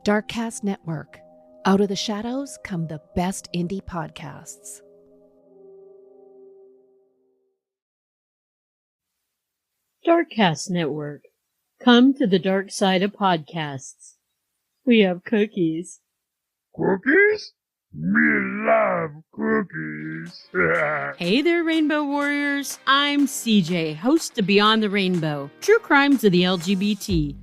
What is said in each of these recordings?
Darkcast Network. Out of the shadows come the best indie podcasts. Darkcast Network. Come to the dark side of podcasts. We have cookies. Cookies? Me love cookies. Hey there, Rainbow Warriors. I'm CJ, host of Beyond the Rainbow, True Crimes of the LGBT.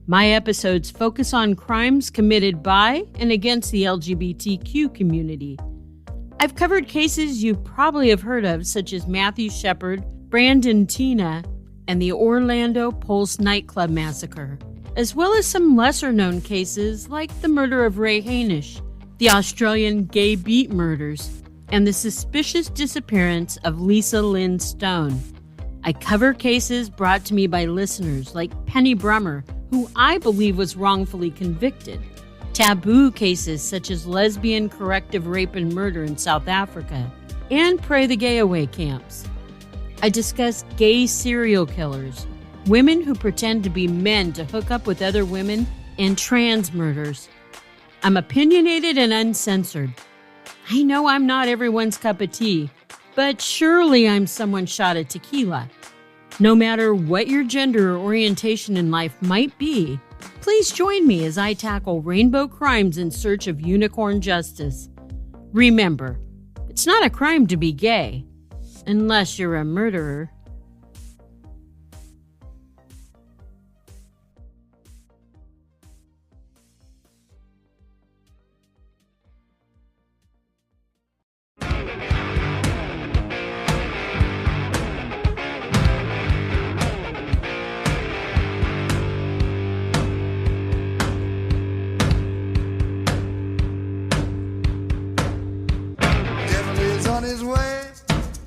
My episodes focus on crimes committed by and against the LGBTQ community. I've covered cases you probably have heard of, such as Matthew Shepard, Brandon Tina, and the Orlando Pulse nightclub massacre, as well as some lesser-known cases like the murder of Ray Hainish, the Australian gay beat murders, and the suspicious disappearance of Lisa Lynn Stone. I cover cases brought to me by listeners like Penny Brummer, who I believe was wrongfully convicted, taboo cases such as lesbian corrective rape and murder in South Africa, and Pray the Gay Away camps. I discuss gay serial killers, women who pretend to be men to hook up with other women, and trans murders. I'm opinionated and uncensored. I know I'm not everyone's cup of tea, but surely I'm someone's shot at tequila. No matter what your gender or orientation in life might be, please join me as I tackle rainbow crimes in search of unicorn justice. Remember, it's not a crime to be gay, unless you're a murderer.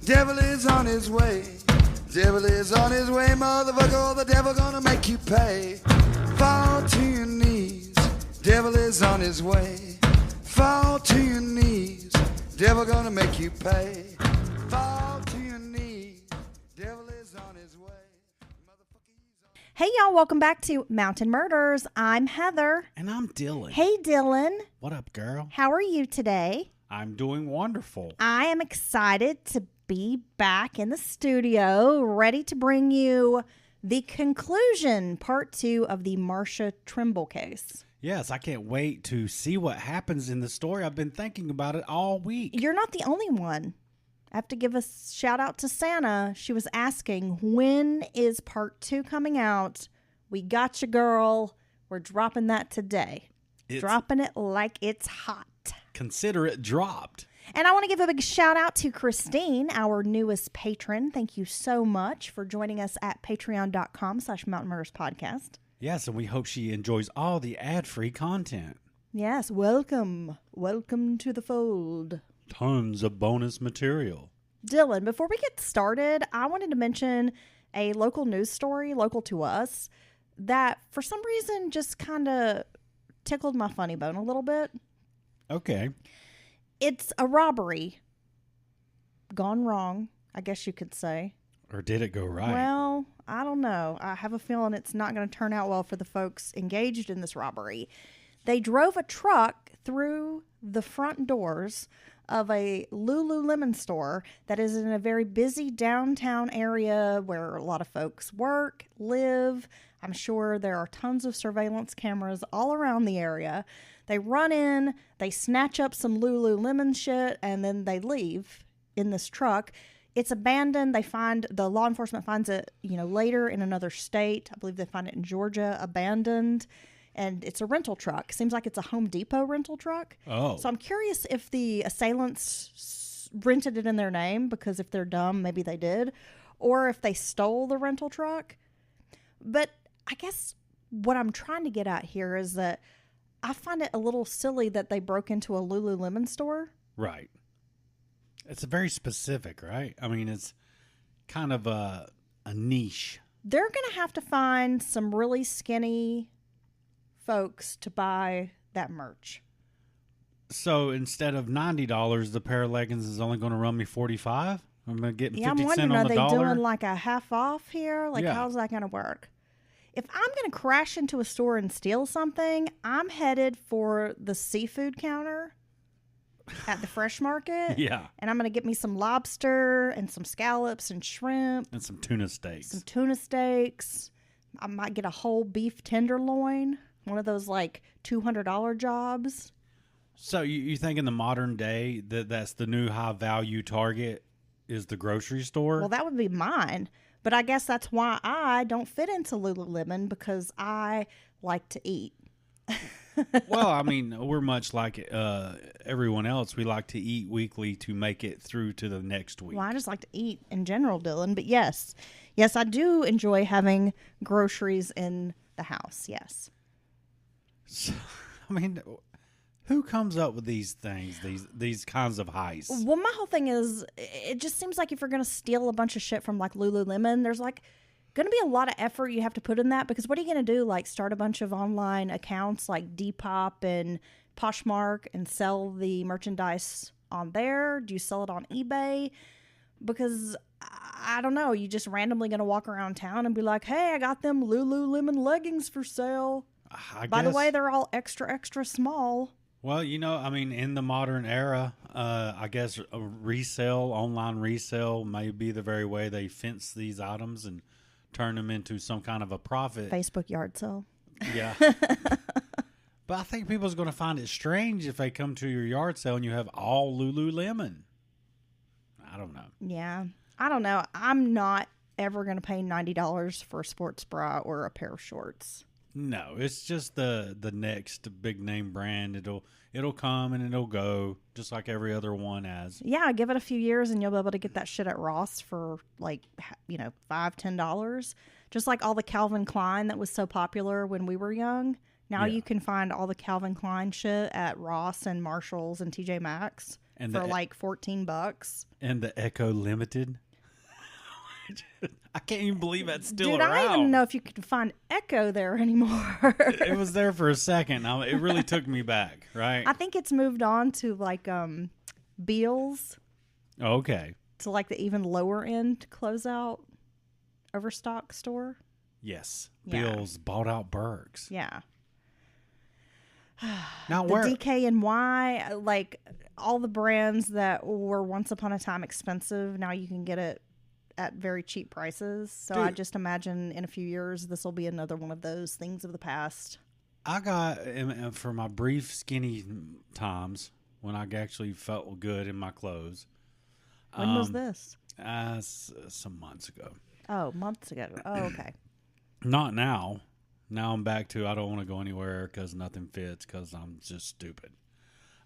Devil is on his way. Devil is on his way, motherfucker. The devil gonna make you pay. Fall to your knees. Devil is on his way. Fall to your knees. Devil gonna make you pay. Fall to your knees. Devil is on his way. Hey y'all, welcome back to Mountain Murders. I'm Heather. And I'm Dylan. Hey Dylan. What up, girl? How are you today? I'm doing wonderful. I am excited to be back in the studio, ready to bring you the conclusion, part 2 of the Marcia Trimble case. Yes, I can't wait to see what happens in the story. I've been thinking about it all week. You're not the only one. I have to give a shout out to Santa. She was asking, when is part 2 coming out? We got you, girl. We're dropping that today. Dropping it like it's hot. Consider it dropped. And I want to give a big shout out to Christine, our newest patron. Thank you so much for joining us at patreon.com/Mountain Murders Podcast. Yes, and we hope she enjoys all the ad-free content. Yes, welcome. Welcome to the fold. Tons of bonus material. Dylan, before we get started, I wanted to mention a local news story, local to us, that for some reason just kind of tickled my funny bone a little bit. Okay. It's a robbery gone wrong, I guess you could say. Or did it go right? Well, I don't know. I have a feeling it's not going to turn out well for the folks engaged in this robbery. They drove a truck through the front doors of a Lululemon store that is in a very busy downtown area where a lot of folks work, live. I'm sure there are tons of surveillance cameras all around the area. They run in, they snatch up some Lululemon shit, and then they leave in this truck. It's abandoned. The law enforcement finds it, later in another state. I believe they find it in Georgia, abandoned. And it's a rental truck. Seems like it's a Home Depot rental truck. Oh. So I'm curious if the assailants rented it in their name, because if they're dumb, maybe they did. Or if they stole the rental truck. But I guess what I'm trying to get at here is that I find it a little silly that they broke into a Lululemon store. Right. It's very specific, right? I mean, it's kind of a niche. They're going to have to find some really skinny folks to buy that merch. So instead of $90, the pair of leggings is only going to run me $45? I'm going to get 50 I'm cents wondering, on are the they dollar? doing like a half off here? Like, Yeah. how's that going to work? if I'm going to crash into a store and steal something, I'm headed for the seafood counter at the fresh market. Yeah. And I'm going to get me some lobster and some scallops and shrimp. And some tuna steaks. Some tuna steaks. I might get a whole beef tenderloin. One of those like $200 jobs. So you think in the modern day that's the new high value target is the grocery store? Well, that would be mine. But I guess that's why I don't fit into Lululemon, because I like to eat. Well, I mean, we're much like everyone else. We like to eat weekly to make it through to the next week. Well, I just like to eat in general, Dylan. But yes, I do enjoy having groceries in the house. Yes. So, I mean, who comes up with these things, these kinds of heists? Well, my whole thing is, it just seems like if you're going to steal a bunch of shit from like Lululemon, there's like going to be a lot of effort you have to put in that, because what are you going to do? Like start a bunch of online accounts like Depop and Poshmark and sell the merchandise on there? Do you sell it on eBay? Because I don't know, you just randomly going to walk around town and be like, hey, I got them Lululemon leggings for sale. By the way, they're all extra, extra small. Well, I mean, in the modern era, I guess a online resale may be the very way they fence these items and turn them into some kind of a profit. Facebook yard sale. Yeah. But I think people's going to find it strange if they come to your yard sale and you have all Lululemon. I don't know. Yeah. I don't know. I'm not ever going to pay $90 for a sports bra or a pair of shorts. No, it's just the next big name brand. It'll come and it'll go, just like every other one has. Yeah, give it a few years and you'll be able to get that shit at Ross for like, $5-10. Just like all the Calvin Klein that was so popular when we were young. Now you can find all the Calvin Klein shit at Ross and Marshalls and TJ Maxx for like $14. And the Echo Limited. I can't even believe that's still around. I don't even know if you can find Echo there anymore. It was there for a second. It really took me back, right? I think it's moved on to like Beals. Okay. To like the even lower end closeout overstock store. Yes. Yeah. Beals bought out Bergs. Yeah. Now the where DKNY, like all the brands that were once upon a time expensive, now you can get it at very cheap prices. So Dude, I just imagine in a few years this will be another one of those things of the past. I got, for my brief skinny times when I actually felt good in my clothes. When was this? Some months ago. Oh, months ago. Oh, okay. Not now. Now I'm back to I don't want to go anywhere because nothing fits because I'm just stupid.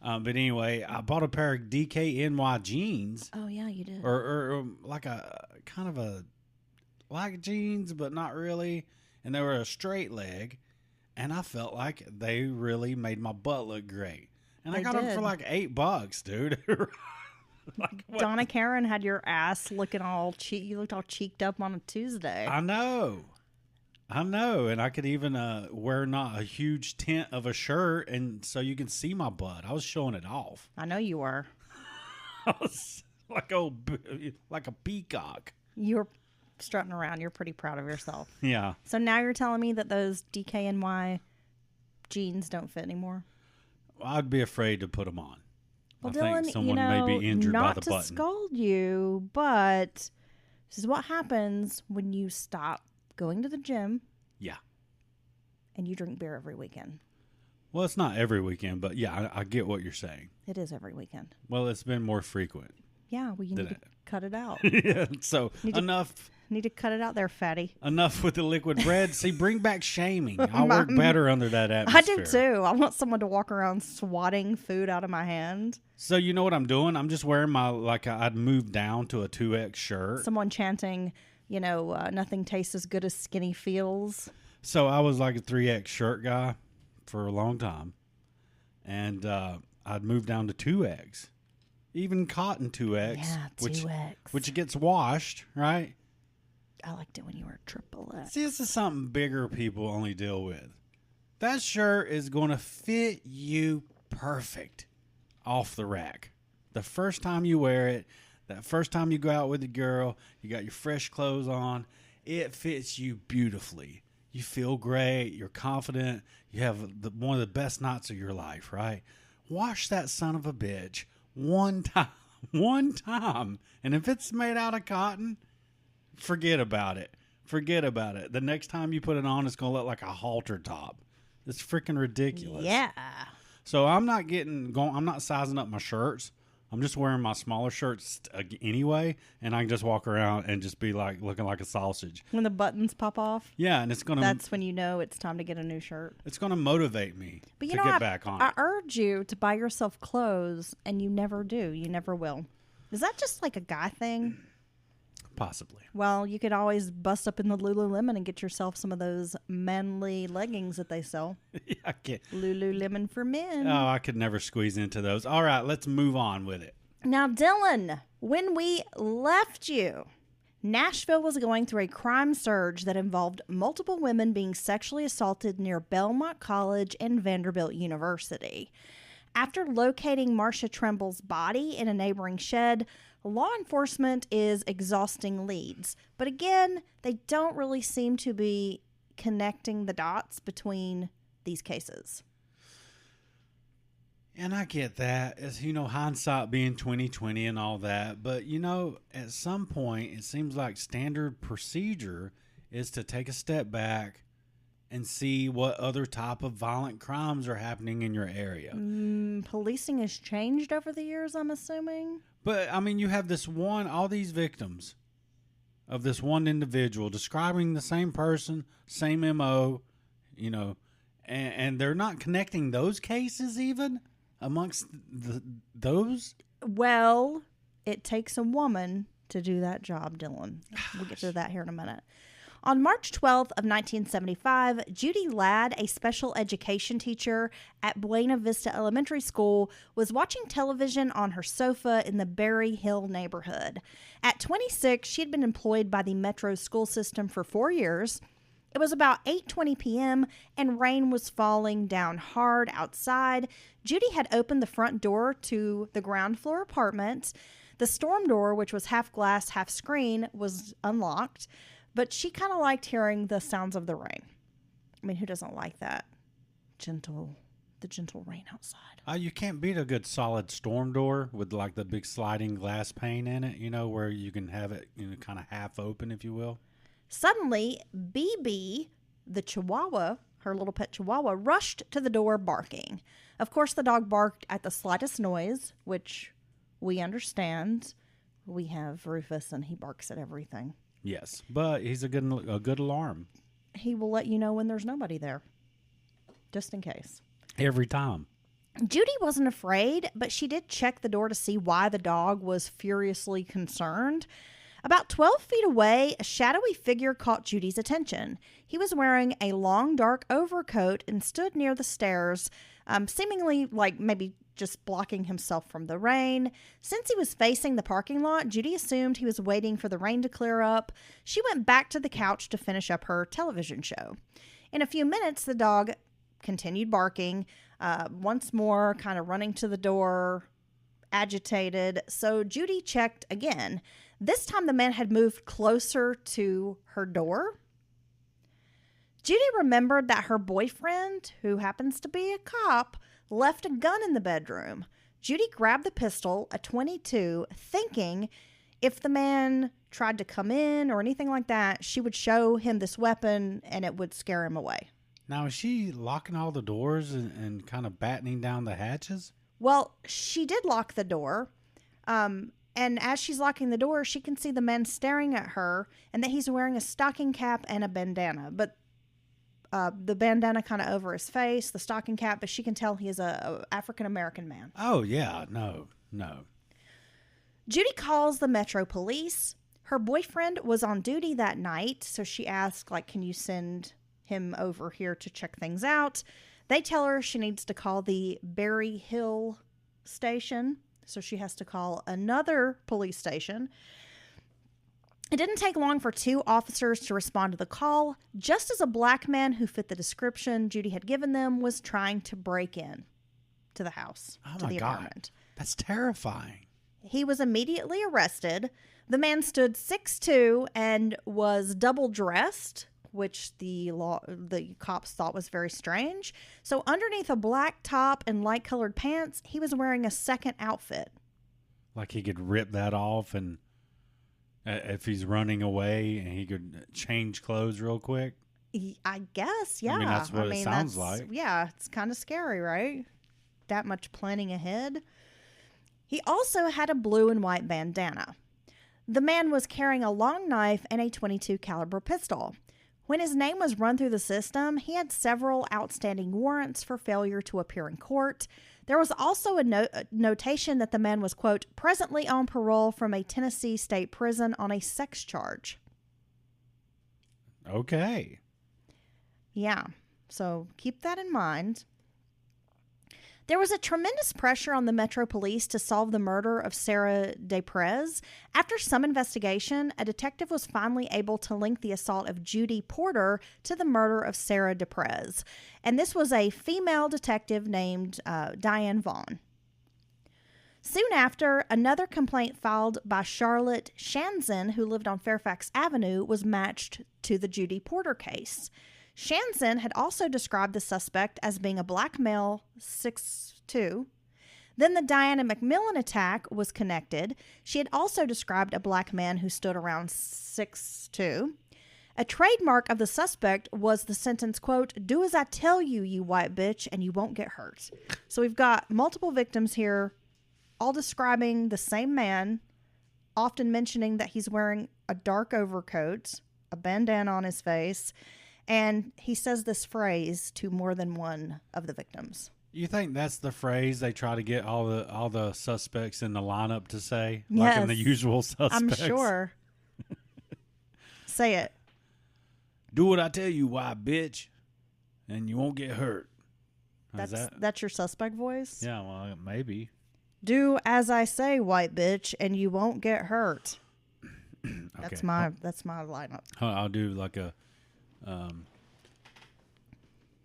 But anyway, I bought a pair of DKNY jeans. Oh, yeah, you did. Or like a kind of a like jeans, but not really. And they were a straight leg. And I felt like they really made my butt look great. And I got them for like $8, dude. Like, Donna Karen had your ass looking all you looked all cheeked up on a Tuesday. I know. And I could even wear not a huge tent of a shirt, and so you can see my butt. I was showing it off. I know you were. I was like a peacock. You were strutting around. You're pretty proud of yourself. Yeah. So now you're telling me that those DKNY jeans don't fit anymore? I'd be afraid to put them on. Well, I Dylan, think someone may be injured by the button. Not to scold you, but this is what happens when you stop going to the gym. Yeah. And you drink beer every weekend. Well, it's not every weekend, but yeah, I get what you're saying. It is every weekend. Well, it's been more frequent. Yeah, well, you need to cut it out. Yeah, so enough. Need to cut it out there, fatty. Enough with the liquid bread. See, bring back shaming. I work better under that atmosphere. I do too. I want someone to walk around swatting food out of my hand. So you know what I'm doing? I'm just wearing I'd moved down to a 2X shirt. Someone chanting, nothing tastes as good as skinny feels. So I was like a 3X shirt guy for a long time. And I'd moved down to 2X. Even cotton 2X. Yeah, 2X. Which gets washed, right? I liked it when you were triple X. See, this is something bigger people only deal with. That shirt is going to fit you perfect off the rack. The first time you wear it, that first time you go out with a girl, you got your fresh clothes on, it fits you beautifully. You feel great. You're confident. You have one of the best nights of your life, right? Wash that son of a bitch one time. One time. And if it's made out of cotton, forget about it. Forget about it. The next time you put it on, it's going to look like a halter top. It's freaking ridiculous. Yeah. So I'm not sizing up my shirts. I'm just wearing my smaller shirts anyway, and I can just walk around and just be like looking like a sausage. When the buttons pop off. Yeah, and that's when you know it's time to get a new shirt. It's going to motivate me to get back on I it. urge you to buy yourself clothes, and you never do. You never will. Is that just like a guy thing? Possibly. Well, you could always bust up in the Lululemon and get yourself some of those manly leggings that they sell. Yeah, I can't. Lululemon for men. Oh, I could never squeeze into those. All right, let's move on with it. Now, Dylan, when we left you, Nashville was going through a crime surge that involved multiple women being sexually assaulted near Belmont College and Vanderbilt University. After locating Marcia Trimble's body in a neighboring shed, law enforcement is exhausting leads. But again, they don't really seem to be connecting the dots between these cases. And I get that. It's, hindsight being 20/20 and all that. But, at some point, it seems like standard procedure is to take a step back and see what other type of violent crimes are happening in your area. Policing has changed over the years, I'm assuming. But, you have all these victims of this one individual describing the same person, same MO, and they're not connecting those cases even amongst those. Well, it takes a woman to do that job, Dylan. We'll get to that here in a minute. On March 12th of 1975, Judy Ladd, a special education teacher at Buena Vista Elementary School, was watching television on her sofa in the Berry Hill neighborhood. At 26, she had been employed by the Metro school system for 4 years. It was about 8:20 p.m. and rain was falling down hard outside. Judy had opened the front door to the ground floor apartment. The storm door, which was half glass, half screen, was unlocked. But she kind of liked hearing the sounds of the rain. I mean, who doesn't like that? The gentle rain outside. You can't beat a good solid storm door with like the big sliding glass pane in it, where you can have it, kind of half open, if you will. Suddenly, BB, the chihuahua, her little pet chihuahua, rushed to the door barking. Of course, the dog barked at the slightest noise, which we understand. We have Rufus, and he barks at everything. Yes, but he's a good alarm. He will let you know when there's nobody there, just in case. Every time. Judy wasn't afraid, but she did check the door to see why the dog was furiously concerned. About 12 feet away, a shadowy figure caught Judy's attention. He was wearing a long, dark overcoat and stood near the stairs, seemingly like maybe just blocking himself from the rain. Since he was facing the parking lot, Judy assumed he was waiting for the rain to clear up. She went back to the couch to finish up her television show. In a few minutes, the dog continued barking, once more kind of running to the door, agitated. So Judy checked again. This time the man had moved closer to her door. Judy remembered that her boyfriend, who happens to be a cop, left a gun in the bedroom. Judy grabbed the pistol, a .22, thinking if the man tried to come in or anything like that, she would show him this weapon and it would scare him away. Now, is she locking all the doors and kind of battening down the hatches? Well, she did lock the door. And as she's locking the door, she can see the man staring at her and that he's wearing a stocking cap and a bandana. But the bandana kind of over his face, the stocking cap, but she can tell he is a African-American man. Oh, yeah. No. Judy calls the Metro Police. Her boyfriend was on duty that night, so she asked, can you send him over here to check things out? They tell her she needs to call the Berry Hill station, so she has to call another police station. It didn't take long for 2 officers to respond to the call, just as a black man who fit the description Judy had given them was trying to break in to the house, to the apartment. That's terrifying. He was immediately arrested. The man stood 6'2" and was double dressed, which the cops thought was very strange. So underneath a black top and light-colored pants, he was wearing a second outfit. Like he could rip that off, and if he's running away, and he could change clothes real quick. I guess, yeah. I mean, that's what it sounds like. Yeah, it's kind of scary, right? That much planning ahead. He also had a blue and white bandana. The man was carrying a long knife and a .22 caliber pistol. When his name was run through the system, he had several outstanding warrants for failure to appear in court. There was also a notation that the man was, quote, presently on parole from a Tennessee state prison on a sex charge. Okay. Yeah, so keep that in mind. There was a tremendous pressure on the Metro Police to solve the murder of Sarah Desprez. After some investigation, a detective was finally able to link the assault of Judy Porter to the murder of Sarah Desprez. And this was a female detective named Diane Vaughn. Soon after, another complaint filed by Charlotte Shanzen, who lived on Fairfax Avenue, was matched to the Judy Porter case. Shanzen had also described the suspect as being a black male, 6'2". Then the Diana McMillan attack was connected. She had also described a black man who stood around 6'2". A trademark of the suspect was the sentence, quote, do as I tell you, you white bitch, and you won't get hurt. So we've got multiple victims here, all describing the same man, often mentioning that he's wearing a dark overcoat, a bandana on his face, and he says this phrase to more than one of the victims. You think that's the phrase they try to get all the suspects in the lineup to say? Yes, like in The Usual Suspects? I'm sure. Say it. Do what I tell you, white bitch, and you won't get hurt. That's your suspect voice? Yeah, well, maybe. Do as I say, white bitch, and you won't get hurt. Okay. That's my lineup. I'll do like a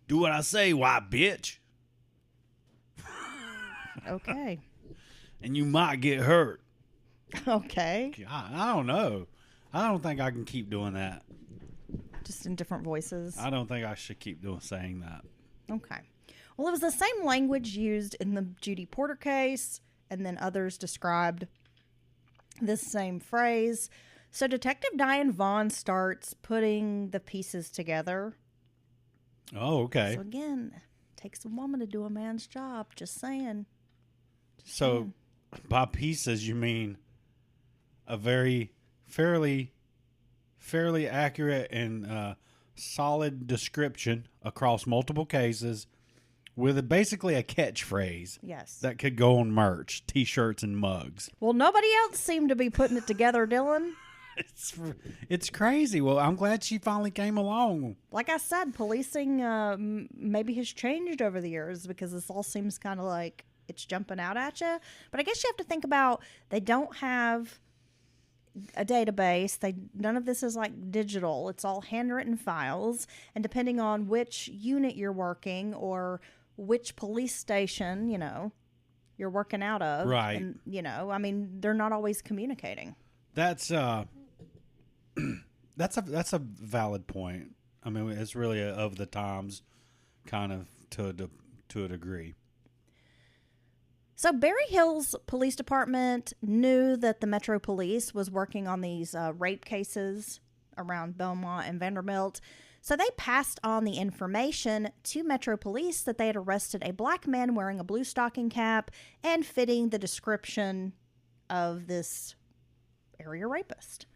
do what I say, white bitch. Okay. And you might get hurt. Okay. I don't know. I don't think I can keep doing that. Just in different voices. I don't think I should keep saying that. Okay. Well, it was the same language used in the Judy Porter case, and then others described this same phrase. So Detective Diane Vaughn starts putting the pieces together. Oh, okay. So again, takes a woman to do a man's job. Just saying. By pieces, you mean a very fairly accurate and solid description across multiple cases with basically a catchphrase. Yes. That could go on merch, T-shirts, and mugs. Well, nobody else seemed to be putting it together, Dylan. It's crazy. Well, I'm glad she finally came along. Like I said, policing maybe has changed over the years because this all seems kind of like it's jumping out at you. But I guess you have to think about they don't have a database. None of this is like digital. It's all handwritten files. And depending on which unit you're working or which police station, you're working out of. Right. And, I mean, they're not always communicating. That's a valid point. I mean, it's really of the times, kind of to a degree. So Berry Hills Police Department knew that the Metro Police was working on these rape cases around Belmont and Vanderbilt. So they passed on the information to Metro Police that they had arrested a black man wearing a blue stocking cap and fitting the description of this area rapist.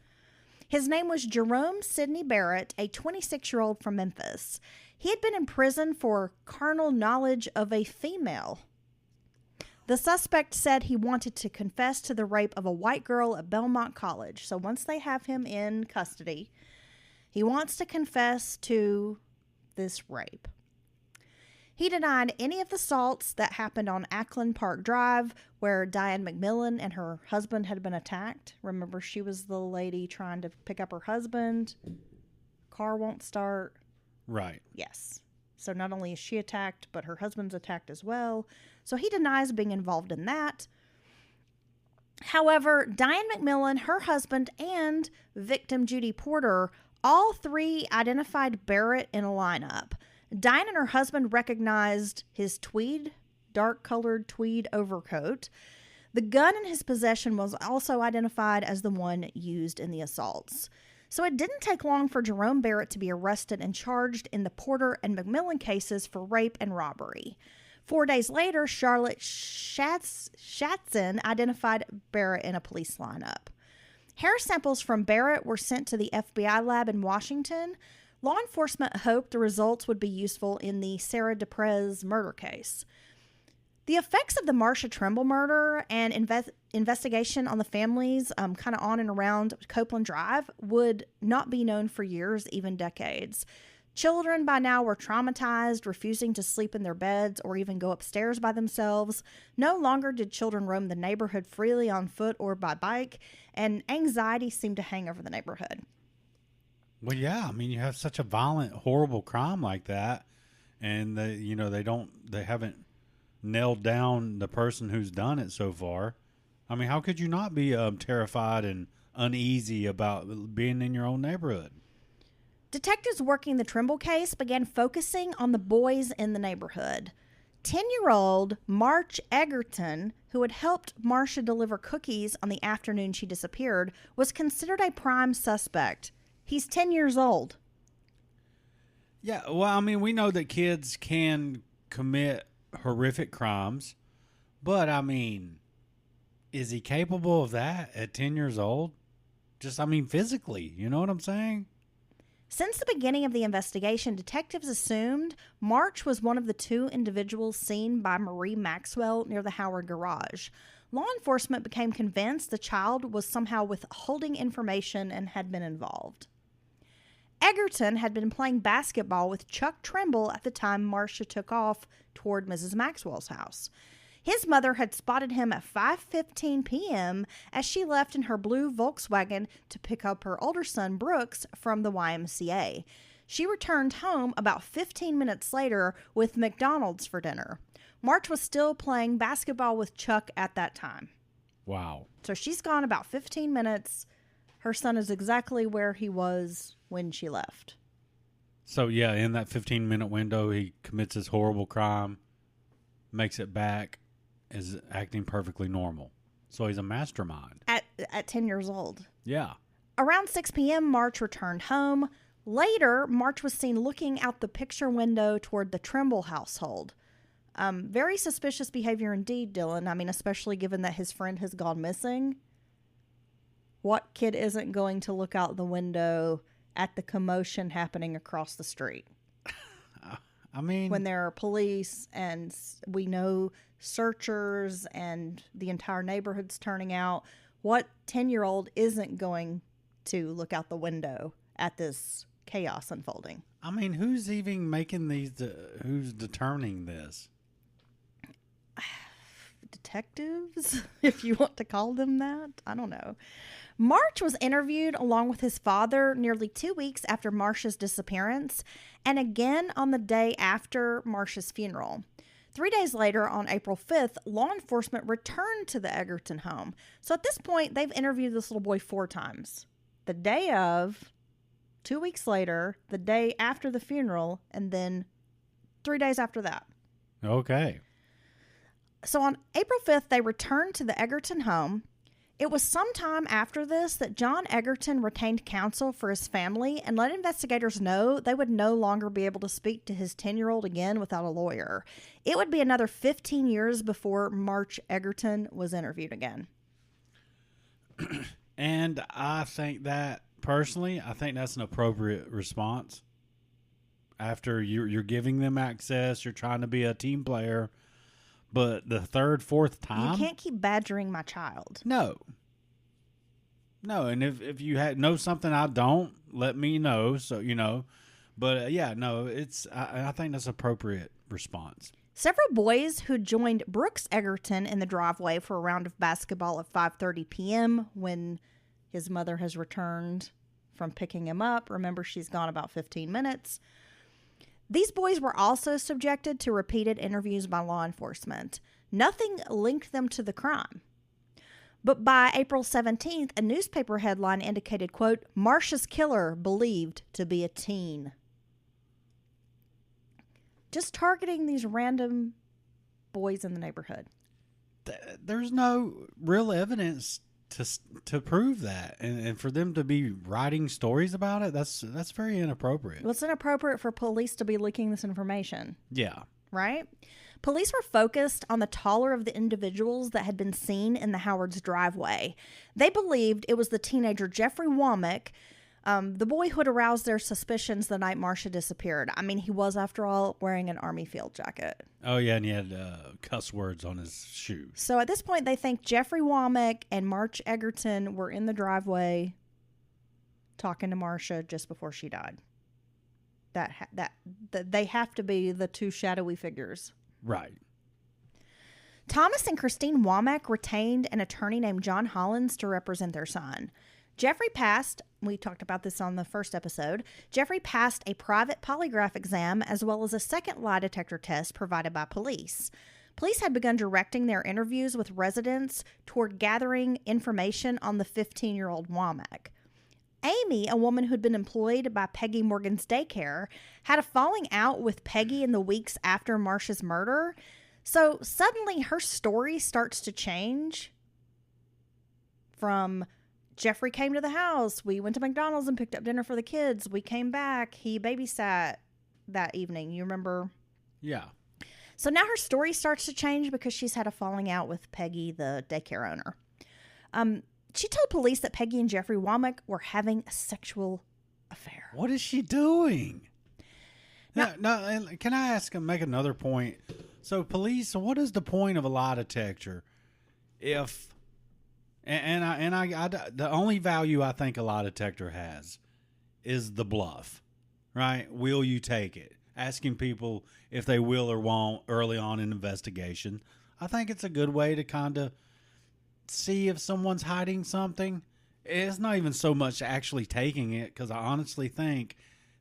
His name was Jerome Sidney Barrett, a 26-year-old from Memphis. He had been in prison for carnal knowledge of a female. The suspect said he wanted to confess to the rape of a white girl at Belmont College. So once they have him in custody, he wants to confess to this rape. He denied any of the assaults that happened on Ackland Park Drive, where Diane McMillan and her husband had been attacked. Remember, she was the lady trying to pick up her husband. Car won't start. Right. Yes. So not only is she attacked, but her husband's attacked as well. So he denies being involved in that. However, Diane McMillan, her husband, and victim Judy Porter All three identified Barrett in a lineup. Diane and her husband recognized his dark-colored tweed overcoat. The gun in his possession was also identified as the one used in the assaults. So it didn't take long for Jerome Barrett to be arrested and charged in the Porter and McMillan cases for rape and robbery. 4 days later, Charlotte Schatzen identified Barrett in a police lineup. Hair samples from Barrett were sent to the FBI lab in Washington. Law enforcement hoped the results would be useful in the Sarah Deprez murder case. The effects of the Marcia Trimble murder and investigation on the families kind of on and around Copeland Drive would not be known for years, even decades. Children by now were traumatized, refusing to sleep in their beds or even go upstairs by themselves. No longer did children roam the neighborhood freely on foot or by bike, and anxiety seemed to hang over the neighborhood. Well, yeah, I mean, you have such a violent, horrible crime like that, and they haven't nailed down the person who's done it so far. I mean, how could you not be terrified and uneasy about being in your own neighborhood? Detectives working the Trimble case began focusing on the boys in the neighborhood. 10-year-old March Egerton, who had helped Marcia deliver cookies on the afternoon she disappeared, was considered a prime suspect. He's 10 years old. Yeah, well, I mean, we know that kids can commit horrific crimes, but, I mean, is he capable of that at 10 years old? Just, I mean, physically, you know what I'm saying? Since the beginning of the investigation, detectives assumed March was one of the two individuals seen by Marie Maxwell near the Howard garage. Law enforcement became convinced the child was somehow withholding information and had been involved. Egerton had been playing basketball with Chuck Trimble at the time Marcia took off toward Mrs. Maxwell's house. His mother had spotted him at 5:15 p.m. as she left in her blue Volkswagen to pick up her older son, Brooks, from the YMCA. She returned home about 15 minutes later with McDonald's for dinner. March was still playing basketball with Chuck at that time. Wow. So she's gone about 15 minutes. Her son is exactly where he was when she left. So, yeah, in that 15-minute window, he commits this horrible crime, makes it back, is acting perfectly normal. So he's a mastermind. At 10 years old. Yeah. Around 6 p.m., March returned home. Later, March was seen looking out the picture window toward the Trimble household. Very suspicious behavior indeed, Dylan. I mean, especially given that his friend has gone missing. What kid isn't going to look out the window at the commotion happening across the street? I mean, when there are police and we know searchers and the entire neighborhood's turning out, what 10-year-old isn't going to look out the window at this chaos unfolding? I mean, who's even making these, who's determining this? Detectives, if you want to call them that. I don't know. March was interviewed along with his father nearly 2 weeks after Marcia's disappearance and again on the day after Marcia's funeral. 3 days later, on April 5th, law enforcement returned to the Egerton home. So at this point, they've interviewed this little boy 4 times. The day of, 2 weeks later, the day after the funeral, and then 3 days after that. Okay. So on April 5th, they returned to the Egerton home. It was sometime after this that John Egerton retained counsel for his family and let investigators know they would no longer be able to speak to his 10-year-old again without a lawyer. It would be another 15 years before March Egerton was interviewed again. And I think that, personally, I think that's an appropriate response. After you're giving them access, you're trying to be a team player. But the third, fourth time... You can't keep badgering my child. No, and if you know something I don't, let me know, so you know. But, I think that's an appropriate response. Several boys who joined Brooks Egerton in the driveway for a round of basketball at 5:30 p.m. when his mother has returned from picking him up. Remember, she's gone about 15 minutes. These boys were also subjected to repeated interviews by law enforcement. Nothing linked them to the crime. But by April 17th, a newspaper headline indicated, quote, Marcia's killer believed to be a teen. Just targeting these random boys in the neighborhood. There's no real evidence to prove that, and for them to be writing stories about it, that's very inappropriate. Well, it's inappropriate for police to be leaking this information. Yeah. Right? Police were focused on the taller of the individuals that had been seen in the Howards' driveway. They believed it was the teenager Jeffrey Womack, the boy who had aroused their suspicions the night Marcia disappeared. I mean, he was, after all, wearing an Army field jacket. Oh, yeah, and he had cuss words on his shoes. So at this point, they think Jeffrey Womack and March Egerton were in the driveway talking to Marcia just before she died. That they have to be the two shadowy figures. Right. Thomas and Christine Womack retained an attorney named John Hollins to represent their son. Jeffrey passed, we talked about this on the first episode, Jeffrey passed a private polygraph exam as well as a second lie detector test provided by police. Police had begun directing their interviews with residents toward gathering information on the 15-year-old Womack. Amy, a woman who'd been employed by Peggy Morgan's daycare, had a falling out with Peggy in the weeks after Marcia's murder. So suddenly her story starts to change from Jeffrey came to the house, we went to McDonald's and picked up dinner for the kids, we came back, he babysat that evening. You remember? Yeah. So now her story starts to change because she's had a falling out with Peggy, the daycare owner. She told police that Peggy and Jeffrey Womack were having a sexual affair. What is she doing? No, can I make another point? So police, what is the point of a lie detector if, the only value I think a lie detector has is the bluff, right? Will you take it? Asking people if they will or won't early on in investigation. I think it's a good way to kind of see if someone's hiding something. It's not even so much actually taking it, because I honestly think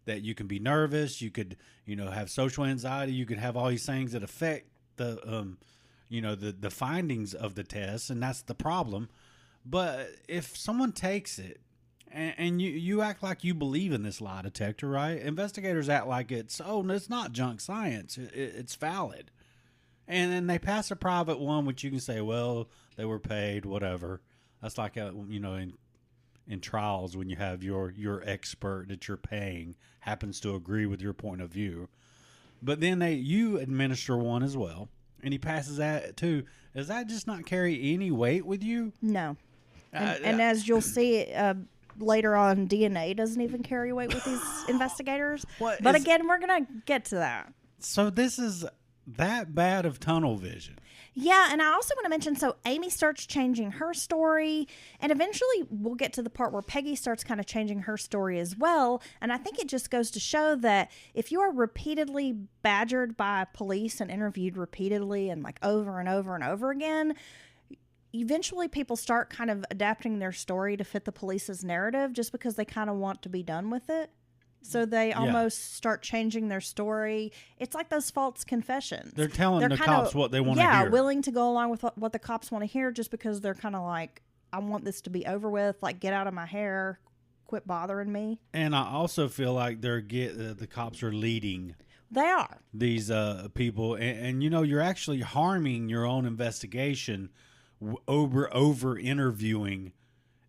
that you can be nervous, you could, have social anxiety, you could have all these things that affect the, the findings of the test, and that's the problem. But if someone takes it and you act like you believe in this lie detector, right? Investigators act like it's not junk science, it's valid. And then they pass a private one, which you can say, well, they were paid, whatever. That's like, in trials when you have your expert that you're paying happens to agree with your point of view. But then you administer one as well, and he passes that too. Does that just not carry any weight with you? No. And as you'll see later on, DNA doesn't even carry weight with these investigators. Again, we're going to get to that. So this is that bad of tunnel vision. Yeah, and I also want to mention, so Amy starts changing her story, and eventually we'll get to the part where Peggy starts kind of changing her story as well, and I think it just goes to show that if you are repeatedly badgered by police and interviewed repeatedly and like over and over and over again, eventually people start kind of adapting their story to fit the police's narrative just because they kind of want to be done with it. So they almost start changing their story. It's like those false confessions. They're telling the cops what they want to hear. Yeah, willing to go along with what the cops want to hear just because they're kind of like, I want this to be over with. Like, get out of my hair. Quit bothering me. And I also feel like the cops are leading. They are. These people. And you're actually harming your own investigation over interviewing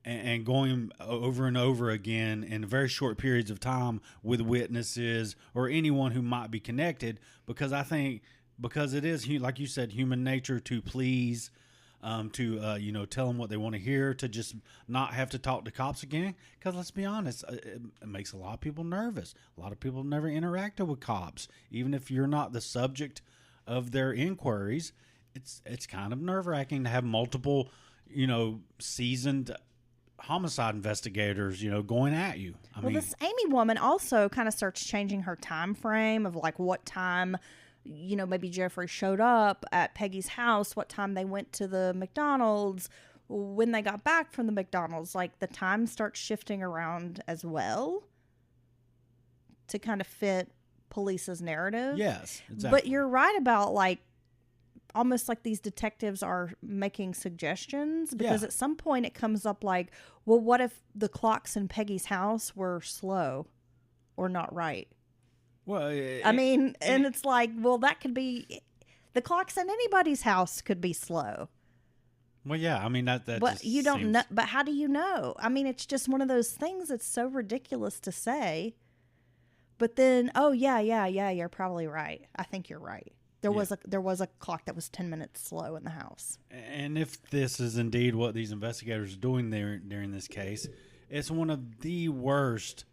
and going over and over again in very short periods of time with witnesses or anyone who might be connected, because it is, like you said, human nature to please, to tell them what they want to hear, to just not have to talk to cops again. Because let's be honest, it makes a lot of people nervous. A lot of people have never interacted with cops, even if you're not the subject of their inquiries. It's kind of nerve-wracking to have multiple, seasoned homicide investigators, going at you. I mean, this Amy woman also kind of starts changing her time frame of like what time, maybe Jeffrey showed up at Peggy's house, what time they went to the McDonald's, when they got back from the McDonald's. Like the time starts shifting around as well to kind of fit police's narrative. Yes, exactly. But you're right about like almost like these detectives are making suggestions, because Yeah. at some point it comes up like, well, what if the clocks in Peggy's house were slow or not right? Well, I mean, and it's like, well, that could be, the clocks in anybody's house could be slow. well, yeah. I mean, that But just you don't seems- know. But how do you know? I mean, it's just one of those things that's so ridiculous to say. But then, oh yeah, you're probably right. I think you're right. There was a clock that was 10 minutes slow in the house. And if this is indeed what these investigators are doing there during this case, it's one of the worst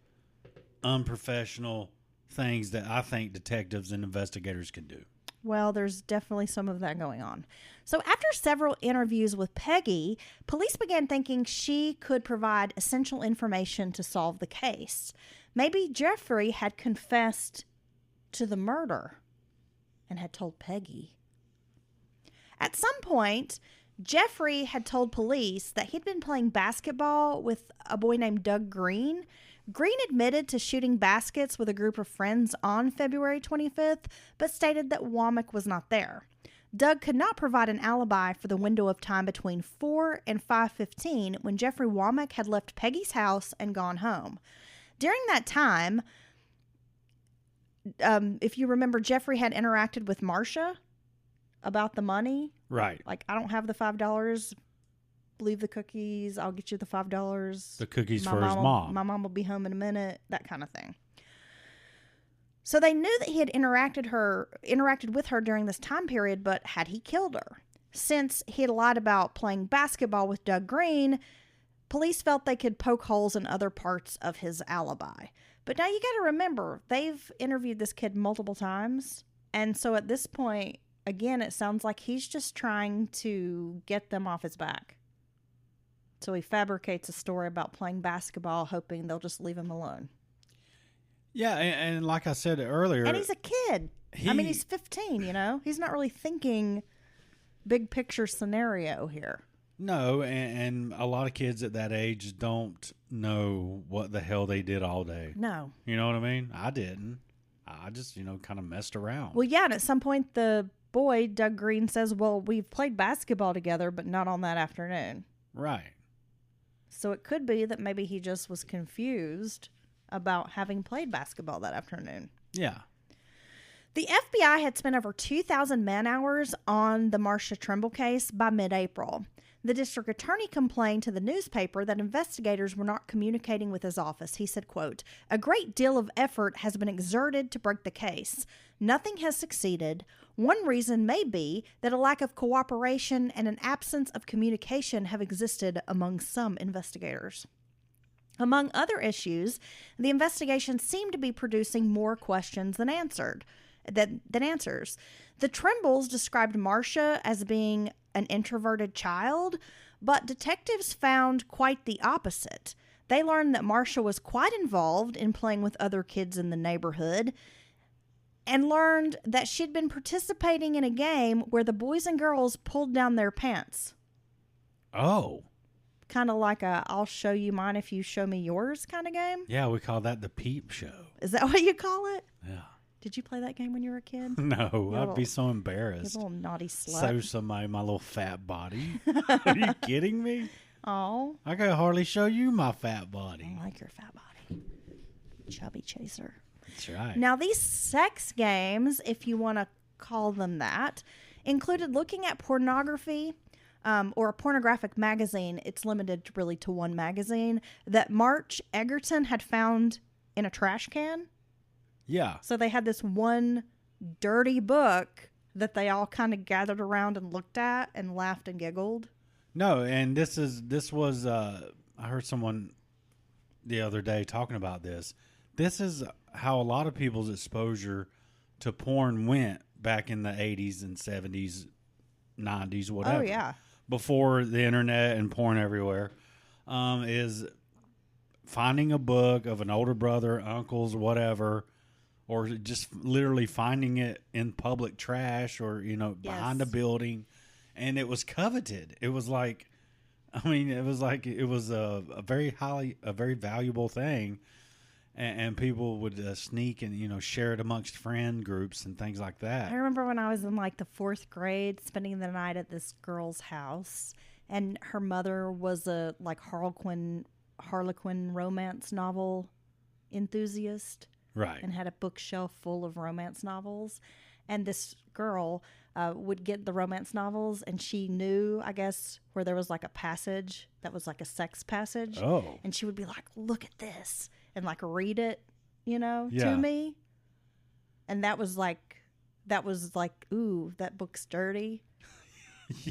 unprofessional things that I think detectives and investigators can do. Well, there's definitely some of that going on. So after several interviews with Peggy, police began thinking she could provide essential information to solve the case. Maybe Jeffrey had confessed to the murder and had told Peggy. At some point, Jeffrey had told police that he'd been playing basketball with a boy named Doug Green. Green admitted to shooting baskets with a group of friends on February 25th, but stated that Womack was not there. Doug could not provide an alibi for the window of time between 4 and 5:15 when Jeffrey Womack had left Peggy's house and gone home. During that time, if you remember, Jeffrey had interacted with Marcia about the money. Right. Like, I don't have the $5. Leave the cookies. I'll get you the $5. The cookies My for his mom. My mom will be home in a minute. That kind of thing. So they knew that he had interacted with her during this time period, but had he killed her? Since he had lied about playing basketball with Doug Green, police felt they could poke holes in other parts of his alibi. But now you got to remember, they've interviewed this kid multiple times. And so at this point, again, it sounds like he's just trying to get them off his back. So he fabricates a story about playing basketball, hoping they'll just leave him alone. Yeah, and like I said earlier, And he's a kid. He's 15, you know? He's not really thinking big picture scenario here. no, and a lot of kids at that age don't know what the hell they did all day. No. You know what I mean? I didn't. I just, kind of messed around. Well, yeah, and at some point the boy, Doug Green, says, well, we've played basketball together, but not on that afternoon. Right. So it could be that maybe he just was confused about having played basketball that afternoon. Yeah. The FBI had spent over 2,000 man-hours on the Marcia Trimble case by mid-April. The district attorney complained to the newspaper that investigators were not communicating with his office. He said, quote, "A great deal of effort has been exerted to break the case. Nothing has succeeded. One reason may be that a lack of cooperation and an absence of communication have existed among some investigators." Among other issues, the investigation seemed to be producing more questions than answers. The Trimbles described Marcia as being an introverted child, but detectives found quite the opposite. They learned that Marcia was quite involved in playing with other kids in the neighborhood, and learned that she'd been participating in a game where the boys and girls pulled down their pants. Oh. Kind of like a I'll show you mine if you show me yours kind of game. Yeah, we call that the peep show. Is that what you call it? Yeah. Did you play that game when you were a kid? No, I'd be so You embarrassed. little naughty slut. Show somebody my little fat body. Are you kidding me? Oh, I could hardly show you my fat body. I like your fat body. Chubby chaser. That's right. Now, these sex games, if you want to call them that, included looking at pornography or a pornographic magazine. It's limited really to one magazine that March Egerton had found in a trash can. Yeah. So they had this one dirty book that they all kind of gathered around and looked at and laughed and giggled. No, and this was I heard someone the other day talking about this. This is how a lot of people's exposure to porn went back in the 80s and 70s, 90s, whatever. Oh, yeah. Before the internet and porn everywhere, is finding a book of an older brother, uncles, whatever, or just literally finding it in public trash or, behind a building. And it was coveted. It was like, it was a very valuable thing. and people would sneak and share it amongst friend groups and things like that. I remember when I was in like the 4th grade, spending the night at this girl's house, and her mother was a like Harlequin romance novel enthusiast, Right. and had a bookshelf full of romance novels. And this girl would get the romance novels, and she knew, I guess, where there was like a passage that was like a sex passage. Oh. And she would be like, "Look at this," and like read it, Yeah. to me. And that was like, ooh, that book's dirty.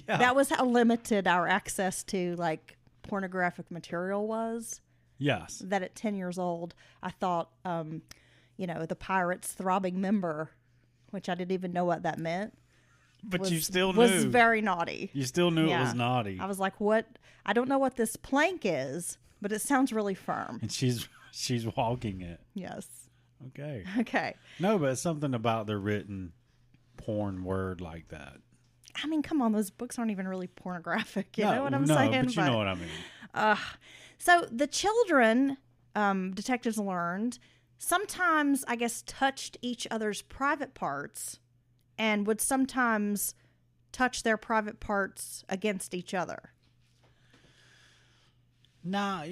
Yeah. That was how limited our access to like pornographic material was. Yes. That at 10 years old, I thought, the Pirates' throbbing member, which I didn't even know what that meant. But you still knew. Was very naughty. You still knew it Yeah. was naughty. I was like, what? I don't know what this plank is, but it sounds really firm. And she's walking it. Yes. Okay. Okay. No, but it's something about the written porn word like that. I mean, come on, those books aren't even really pornographic. You know what I'm saying? But you know what I mean. So the children, detectives learned, sometimes, I guess, touched each other's private parts and would sometimes touch their private parts against each other. Now,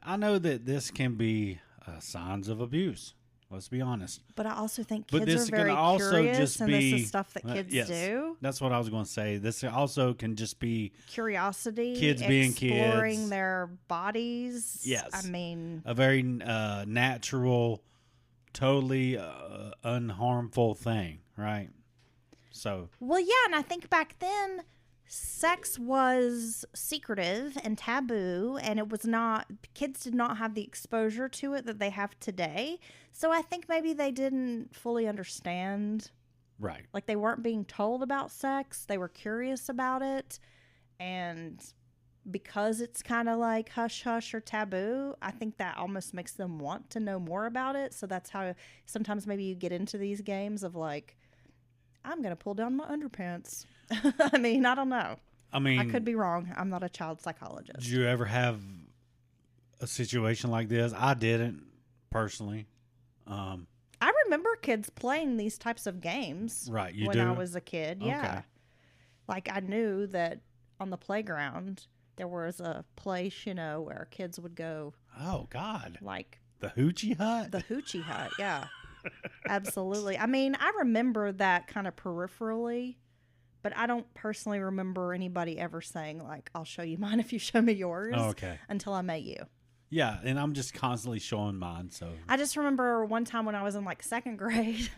I know that this can be signs of abuse. Let's be honest. But I also think But kids this are very can also curious, just and be this is stuff that kids yes, do. That's what I was going to say. This also can just be Curiosity, kids being exploring kids. their bodies. Yes. I mean, a very natural, totally unharmful thing, right? So, well, yeah, and I think back then, sex was secretive and taboo, and it was not, kids did not have the exposure to it that they have today. So I think maybe they didn't fully understand. right. Like, they weren't being told about sex, they were curious about it, and because it's kind of like hush hush or taboo, I think that almost makes them want to know more about it. So that's how sometimes maybe you get into these games of like, I'm going to pull down my underpants. I mean, I don't know. I mean, I could be wrong. I'm not a child psychologist. Did you ever have a situation like this? I didn't personally. I remember kids playing these types of games. Right, you when do? I was a kid. Yeah. Okay. Like I knew that on the playground there was a place, where kids would go, Oh God, like the Hoochie Hut. the Hoochie Hut. Yeah. Absolutely. I mean, I remember that kind of peripherally, but I don't personally remember anybody ever saying like, "I'll show you mine if you show me yours." Oh, okay. Until I met you. Yeah, and I'm just constantly showing mine. So I just remember one time when I was in like 2nd grade.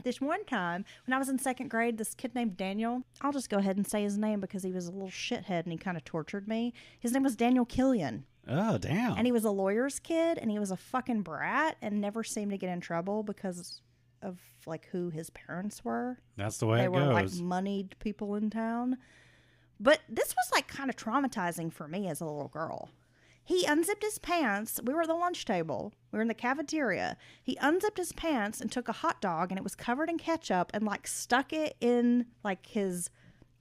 This one time when I was in 2nd grade, this kid named Daniel, I'll just go ahead and say his name because he was a little shithead and he kind of tortured me. His name was Daniel Killian. oh damn. And he was a lawyer's kid and he was a fucking brat and never seemed to get in trouble because of like who his parents were. That's the way They it were like goes. moneyed people in town. But this was like kind of traumatizing for me as a little girl. He unzipped his pants. We were at the lunch table. We were in the cafeteria. He unzipped his pants and took a hot dog and it was covered in ketchup and like stuck it in like his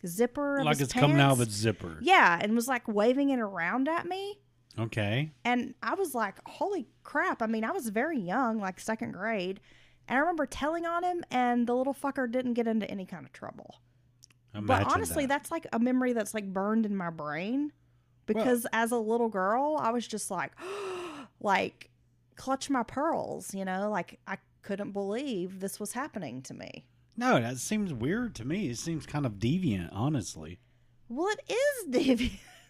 zipper of Like his it's coming out of pants. its zipper. Yeah, and was like waving it around at me. Okay. And I was like, holy crap. I mean, I was very young, like 2nd grade. And I remember telling on him and the little fucker didn't get into any kind of trouble. Imagine But honestly, that. that's like a memory that's like burned in my brain because as a little girl, I was just like, like clutch my pearls, like I couldn't believe this was happening to me. No, that seems weird to me. It seems kind of deviant, honestly. Well, it is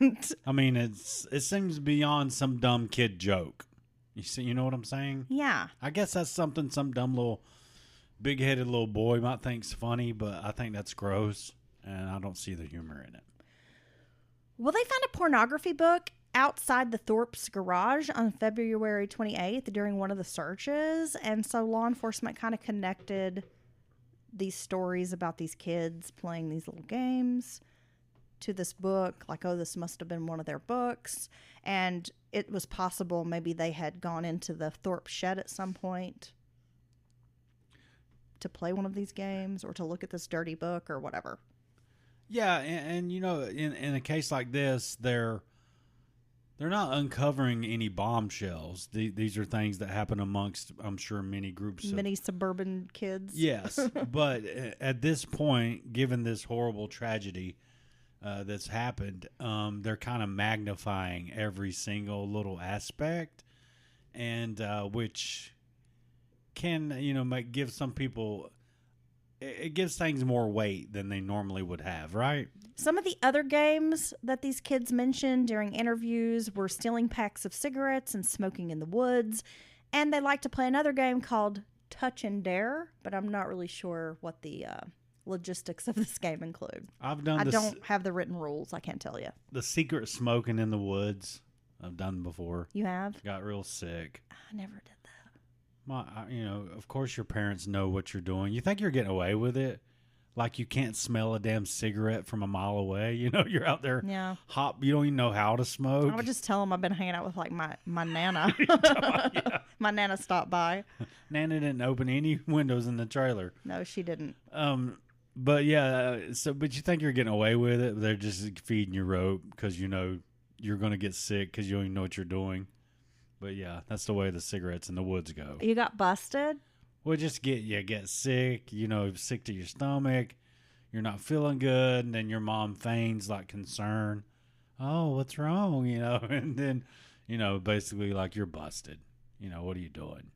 deviant. I mean, it seems beyond some dumb kid joke. You know what I'm saying? Yeah. I guess that's something some dumb little big-headed little boy might think's funny, but I think that's gross, and I don't see the humor in it. Well, they found a pornography book outside the Thorpe's garage on February 28th during one of the searches. And so law enforcement kind of connected these stories about these kids playing these little games to this book. Like, oh, this must have been one of their books. And it was possible maybe they had gone into the Thorpe shed at some point to play one of these games or to look at this dirty book or whatever. Yeah, and in a case like this, they're They're not uncovering any bombshells. These are things that happen amongst, I'm sure, many groups. Many suburban kids. Yes, but at this point, given this horrible tragedy that's happened, they're kind of magnifying every single little aspect, and which can, give some people. It gives things more weight than they normally would have, right? Some of the other games that these kids mentioned during interviews were stealing packs of cigarettes and smoking in the woods. And they like to play another game called Touch and Dare, but I'm not really sure what the logistics of this game include. I don't have the written rules. I can't tell you. The secret smoking in the woods, I've done before. You have? Got real sick. I never did that. Of course your parents know what you're doing. You think you're getting away with it? Like you can't smell a damn cigarette from a mile away. You're out there. Yeah. You don't even know how to smoke. I would just tell them I've been hanging out with like my Nana. Yeah. My Nana stopped by. Nana didn't open any windows in the trailer. No, she didn't. But yeah, but you think you're getting away with it? They're just feeding you rope because you're going to get sick because you don't even know what you're doing. But yeah, that's the way the cigarettes in the woods go. You got busted? Well, just get sick, sick to your stomach. You're not feeling good. And then your mom feigns like concern. Oh, what's wrong? And then, basically like you're busted. What are you doing?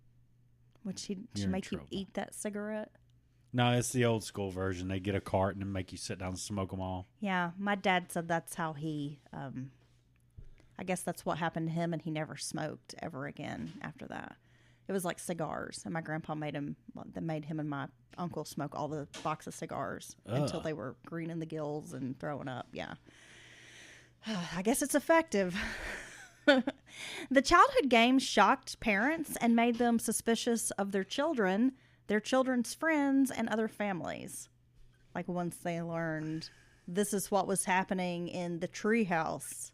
Would she make you eat that cigarette? No, it's the old school version. They get a cart and make you sit down and smoke them all. Yeah, my dad said that's how he... I guess that's what happened to him, and he never smoked ever again after that. It was like cigars, and my grandpa made him and my uncle smoke all the box of cigars until they were green in the gills and throwing up. Yeah. I guess it's effective. The childhood games shocked parents and made them suspicious of their children, their children's friends, and other families. Like once they learned this is what was happening in the treehouse.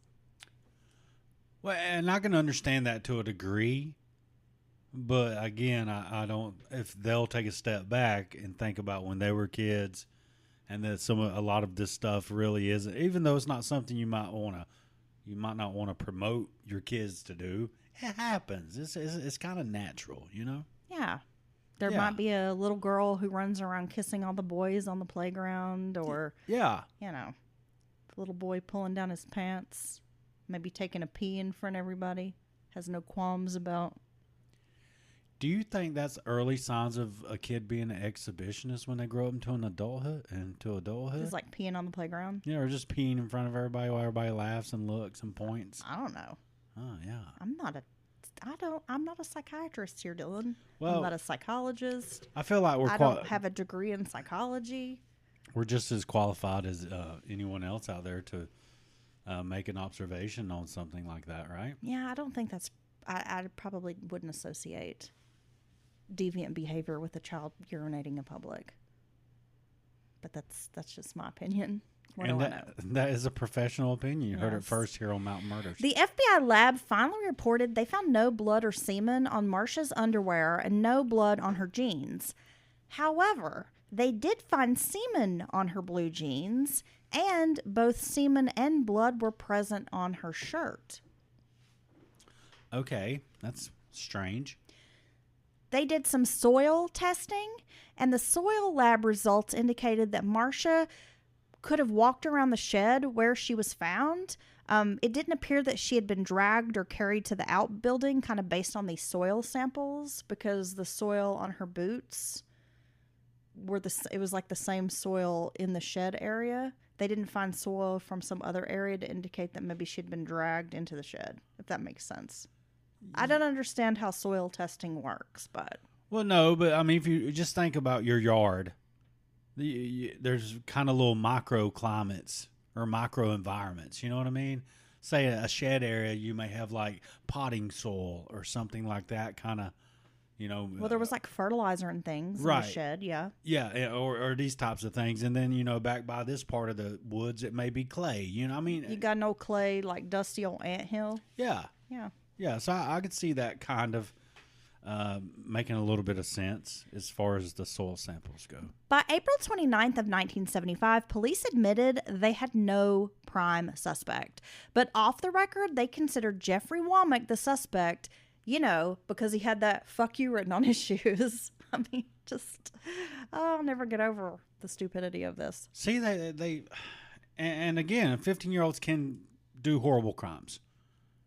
Well, and I can understand that to a degree, but again, I don't. If they'll take a step back and think about when they were kids, and that a lot of this stuff really isn't, even though it's not something you might not want to promote your kids to do. It happens. It's kind of natural, Yeah, there might be a little girl who runs around kissing all the boys on the playground, or a little boy pulling down his pants. Maybe taking a pee in front of everybody. Has no qualms about. Do you think that's early signs of a kid being an exhibitionist when they grow up into adulthood? Just like peeing on the playground? Yeah, or just peeing in front of everybody while everybody laughs and looks and points. I don't know. Oh, yeah. I'm not a psychiatrist here, Dylan. Well, I'm not a psychologist. I feel like I don't have a degree in psychology. We're just as qualified as anyone else out there to make an observation on something like that, right? Yeah, I don't think that's... I probably wouldn't associate deviant behavior with a child urinating in public. But that's just my opinion. What do I know? That is a professional opinion. You heard it first here on Mountain Murders. The FBI lab finally reported they found no blood or semen on Marcia's underwear and no blood on her jeans. However, they did find semen on her blue jeans, and both semen and blood were present on her shirt. Okay, that's strange. They did some soil testing, and the soil lab results indicated that Marcia could have walked around the shed where she was found. It didn't appear that she had been dragged or carried to the outbuilding, kind of based on these soil samples, because the soil on her boots it was like the same soil in the shed area. They didn't find soil from some other area to indicate that maybe she'd been dragged into the shed, if that makes sense. I don't understand how soil testing works, but... Well, no, but I mean, if you just think about your yard, there's kind of little microclimates or micro environments, you know what I mean? Say a shed area, you may have like potting soil or something like that kind of, Well, there was like fertilizer and things in the shed, yeah. Yeah, or these types of things. And then, back by this part of the woods, it may be clay, I mean. You got no clay, like dusty old anthill? Yeah. Yeah. Yeah, so I could see that kind of making a little bit of sense as far as the soil samples go. By April 29th of 1975, police admitted they had no prime suspect. But off the record, they considered Jeffrey Womack the suspect, because he had that "fuck you" written on his shoes. I mean, I'll never get over the stupidity of this. See, and again, 15-year-olds can do horrible crimes.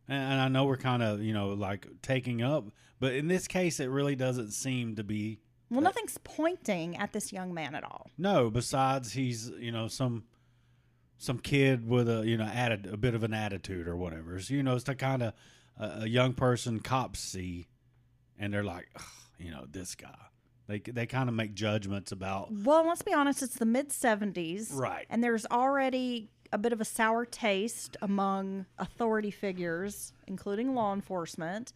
And I know we're kind of, like taking up, but in this case, it really doesn't seem to be. Well, nothing's pointing at this young man at all. No, besides he's, some kid with a bit of an attitude or whatever. So, it's the kind of a young person cops see, and they're like, this guy. They kind of make judgments about. Well, let's be honest, it's the mid-'70s. Right. And there's already a bit of a sour taste among authority figures, including law enforcement,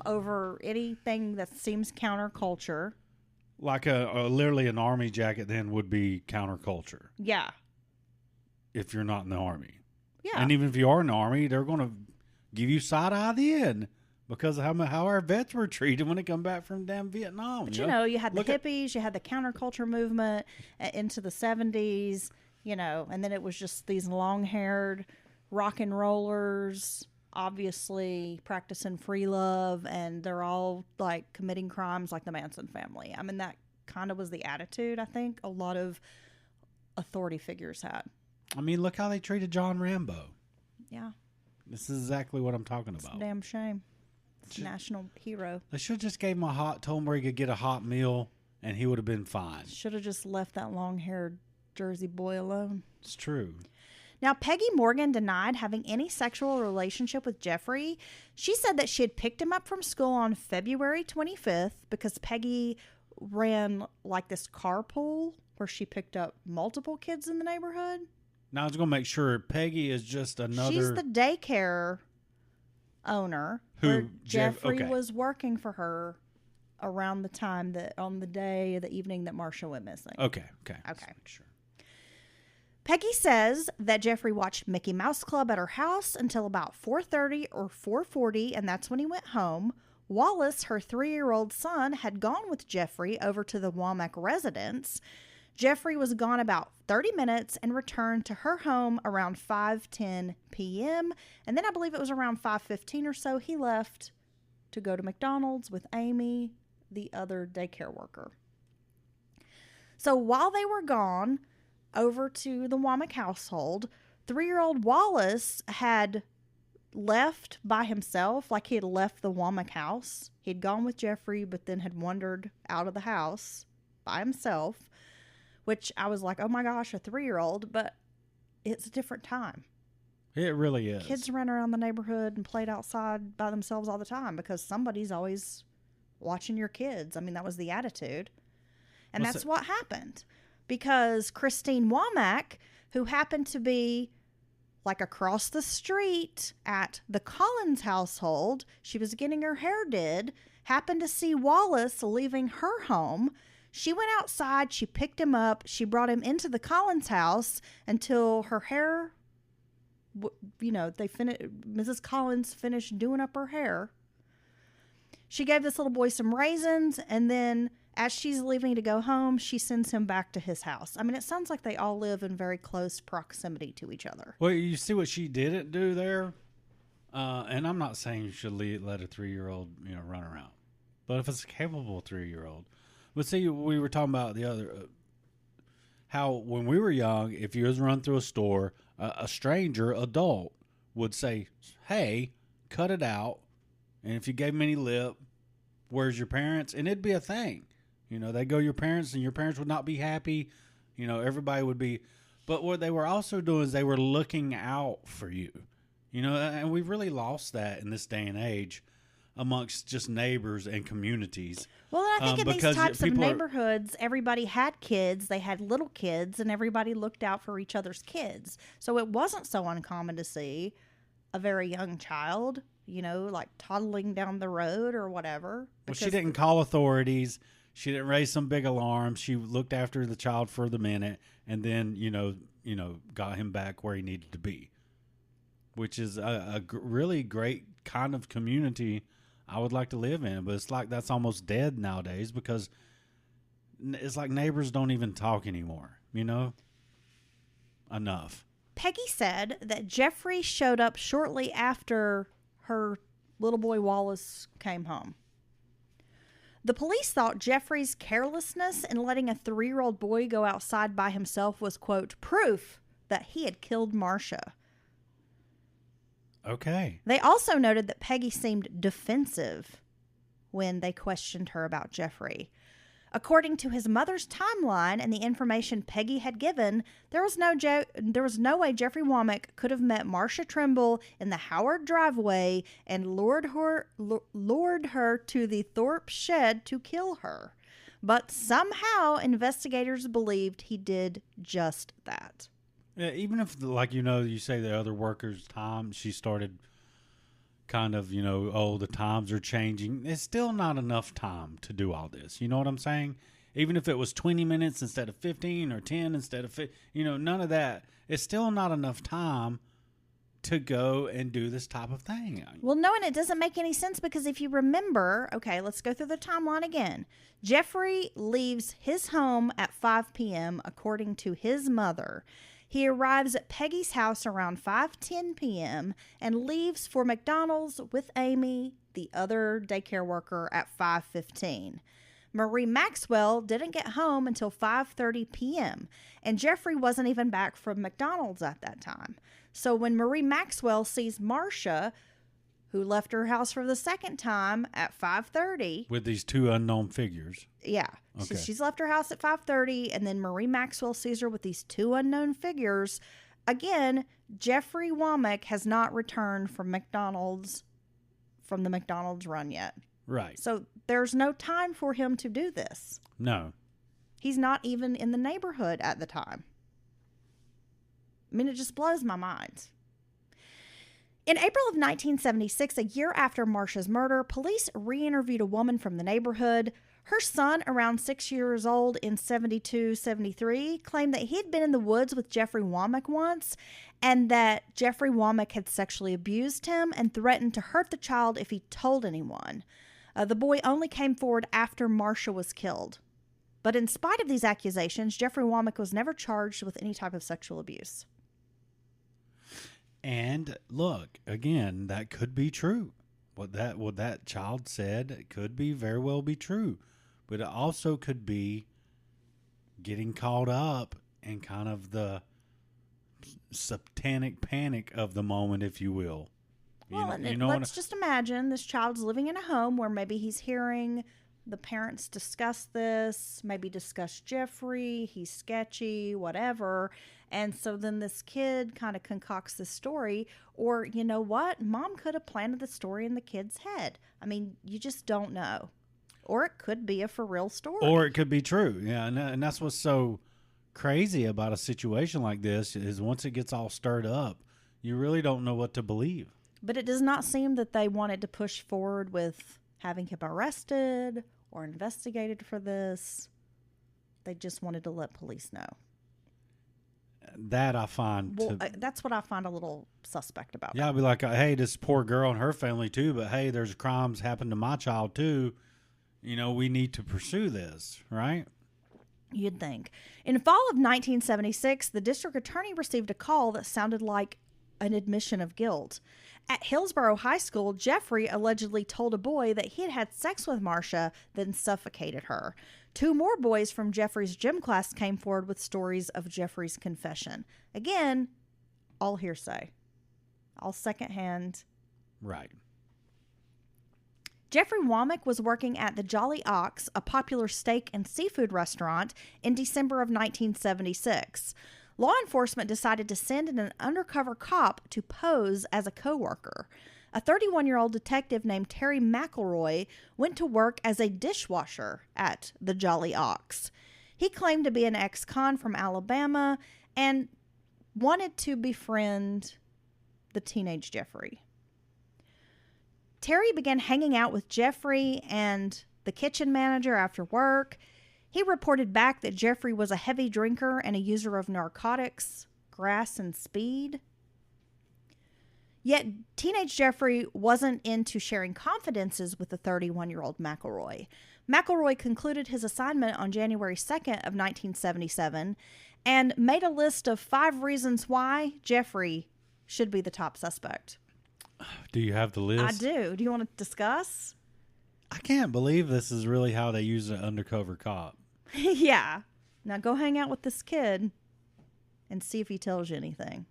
over anything that seems counterculture. Like literally an army jacket then would be counterculture. Yeah. If you're not in the army. Yeah. And even if you are in the army, they're going to give you side eye then. Because of how our vets were treated when they come back from damn Vietnam. But, you had the hippies, you had the counterculture movement into the 70s, and then it was just these long-haired rock and rollers, obviously practicing free love, and they're all, like, committing crimes like the Manson family. I mean, that kind of was the attitude, I think, a lot of authority figures had. I mean, look how they treated John Rambo. Yeah. This is exactly what I'm talking about. It's a damn shame. National hero. They should have just gave him told him where he could get a hot meal, and he would have been fine. Should have just left that long-haired Jersey boy alone. It's true. Now, Peggy Morgan denied having any sexual relationship with Jeffrey. She said that she had picked him up from school on February 25th because Peggy ran like this carpool where she picked up multiple kids in the neighborhood. Now, I was going to make sure Peggy is just another. She's the daycare owner where Jeffrey was working for her around the time on the evening that Marcia went missing. Okay. Sure. Peggy says that Jeffrey watched Mickey Mouse Club at her house until about 4:30 or 4:40, and that's when he went home. Wallace, her 3-year-old son, had gone with Jeffrey over to the Womack residence. Jeffrey was gone about 30 minutes and returned to her home around 5:10 p.m. And then I believe it was around 5:15 or so he left to go to McDonald's with Amy, the other daycare worker. So while they were gone over to the Womack household, 3-year-old Wallace had left by himself, like he had left the Womack house. He'd gone with Jeffrey, but then had wandered out of the house by himself. Which I was like, oh my gosh, a 3-year-old, but it's a different time. It really is. Kids ran around the neighborhood and played outside by themselves all the time because somebody's always watching your kids. I mean, that was the attitude. And that's what happened. Because Christine Womack, who happened to be like across the street at the Collins household, she was getting her hair did, happened to see Wallace leaving her home. She went outside, she picked him up, she brought him into the Collins house until her hair, Mrs. Collins finished doing up her hair. She gave this little boy some raisins, and then as she's leaving to go home, she sends him back to his house. I mean, it sounds like they all live in very close proximity to each other. Well, you see what she didn't do there? And I'm not saying you should let a 3-year-old, run around. But if it's a capable 3-year-old. But see, we were talking about the other, how when we were young, if you was run through a store, a stranger, adult, would say, hey, cut it out. And if you gave them any lip, where's your parents? And it'd be a thing. They go your parents, and your parents would not be happy. Everybody would be. But what they were also doing is they were looking out for you. And we've really lost that in this day and age amongst just neighbors and communities. Well, I think in these types of neighborhoods, everybody had kids, they had little kids, and everybody looked out for each other's kids. So it wasn't so uncommon to see a very young child, like toddling down the road or whatever. Well, she didn't call authorities. She didn't raise some big alarm. She looked after the child for the minute and then, got him back where he needed to be, which is a really great kind of community I would like to live in. But it's like that's almost dead nowadays because it's like neighbors don't even talk anymore, enough. Peggy said that Jeffrey showed up shortly after her little boy Wallace came home. The police thought Jeffrey's carelessness in letting a 3-year-old boy go outside by himself was, quote, proof that he had killed Marcia. Okay. They also noted that Peggy seemed defensive when they questioned her about Jeffrey. According to his mother's timeline and the information Peggy had given, there was no way Jeffrey Womack could have met Marcia Trimble in the Howard driveway and lured her to the Thorpe shed to kill her. But somehow investigators believed he did just that. Yeah, even if, like, you say the other workers' time, she started kind of, the times are changing. It's still not enough time to do all this. You know what I'm saying? Even if it was 20 minutes instead of 15 or 10 instead of 15, none of that. It's still not enough time to go and do this type of thing. Well, no, and it doesn't make any sense because if you remember, okay, let's go through the timeline again. Jeffrey leaves his home at 5 p.m. according to his mother. He arrives at Peggy's house around 5:10 p.m. and leaves for McDonald's with Amy, the other daycare worker, at 5:15. Marie Maxwell didn't get home until 5:30 p.m., and Jeffrey wasn't even back from McDonald's at that time. So when Marie Maxwell sees Marcia, who left her house for the second time at 5:30. With these two unknown figures. Yeah. Okay. So she's left her house at 5:30, and then Marie Maxwell sees her with these two unknown figures. Again, Jeffrey Womack has not returned from the McDonald's run yet. Right. So there's no time for him to do this. No. He's not even in the neighborhood at the time. I mean, it just blows my mind. In April of 1976, a year after Marcia's murder, police re-interviewed a woman from the neighborhood. Her son, around 6 years old in 72, 73, claimed that he had been in the woods with Jeffrey Womack once and that Jeffrey Womack had sexually abused him and threatened to hurt the child if he told anyone. The boy only came forward after Marcia was killed. But in spite of these accusations, Jeffrey Womack was never charged with any type of sexual abuse. And look, again, that could be true. What that child said could very well be true. But it also could be getting caught up in kind of the satanic panic of the moment, if you will. Well, let's just imagine this child's living in a home where maybe he's hearing the parents discuss this, maybe discuss Jeffrey, he's sketchy, whatever. And so then this kid kind of concocts this story, or you know what? Mom could have planted the story in the kid's head. I mean, you just don't know. Or it could be a for real story. Or it could be true. Yeah, and that's what's so crazy about a situation like this is once it gets all stirred up, you really don't know what to believe. But it does not seem that they wanted to push forward with having him arrested or investigated for this. They just wanted to let police know. That I find... that's what I find a little suspect about. Yeah, I'd be like, hey, this poor girl and her family too, but hey, there's crimes happened to my child too. We need to pursue this, right? You'd think. In fall of 1976, the district attorney received a call that sounded like an admission of guilt. At Hillsborough High School, Jeffrey allegedly told a boy that he had had sex with Marcia, then suffocated her. 2 more boys from Jeffrey's gym class came forward with stories of Jeffrey's confession. Again, all hearsay. All secondhand. Right. Jeffrey Womack was working at the Jolly Ox, a popular steak and seafood restaurant, in December of 1976. Law enforcement decided to send in an undercover cop to pose as a coworker. A 31-year-old detective named Terry McElroy went to work as a dishwasher at the Jolly Ox. He claimed to be an ex-con from Alabama and wanted to befriend the teenage Jeffrey. Terry began hanging out with Jeffrey and the kitchen manager after work. He reported back that Jeffrey was a heavy drinker and a user of narcotics, grass, and speed. Yet, teenage Jeffrey wasn't into sharing confidences with the 31-year-old McElroy. McElroy concluded his assignment on January 2nd of 1977 and made a list of 5 reasons why Jeffrey should be the top suspect. Do you have the list? I do. Do you want to discuss? I can't believe this is really how they use an undercover cop. Yeah. Now go hang out with this kid and see if he tells you anything.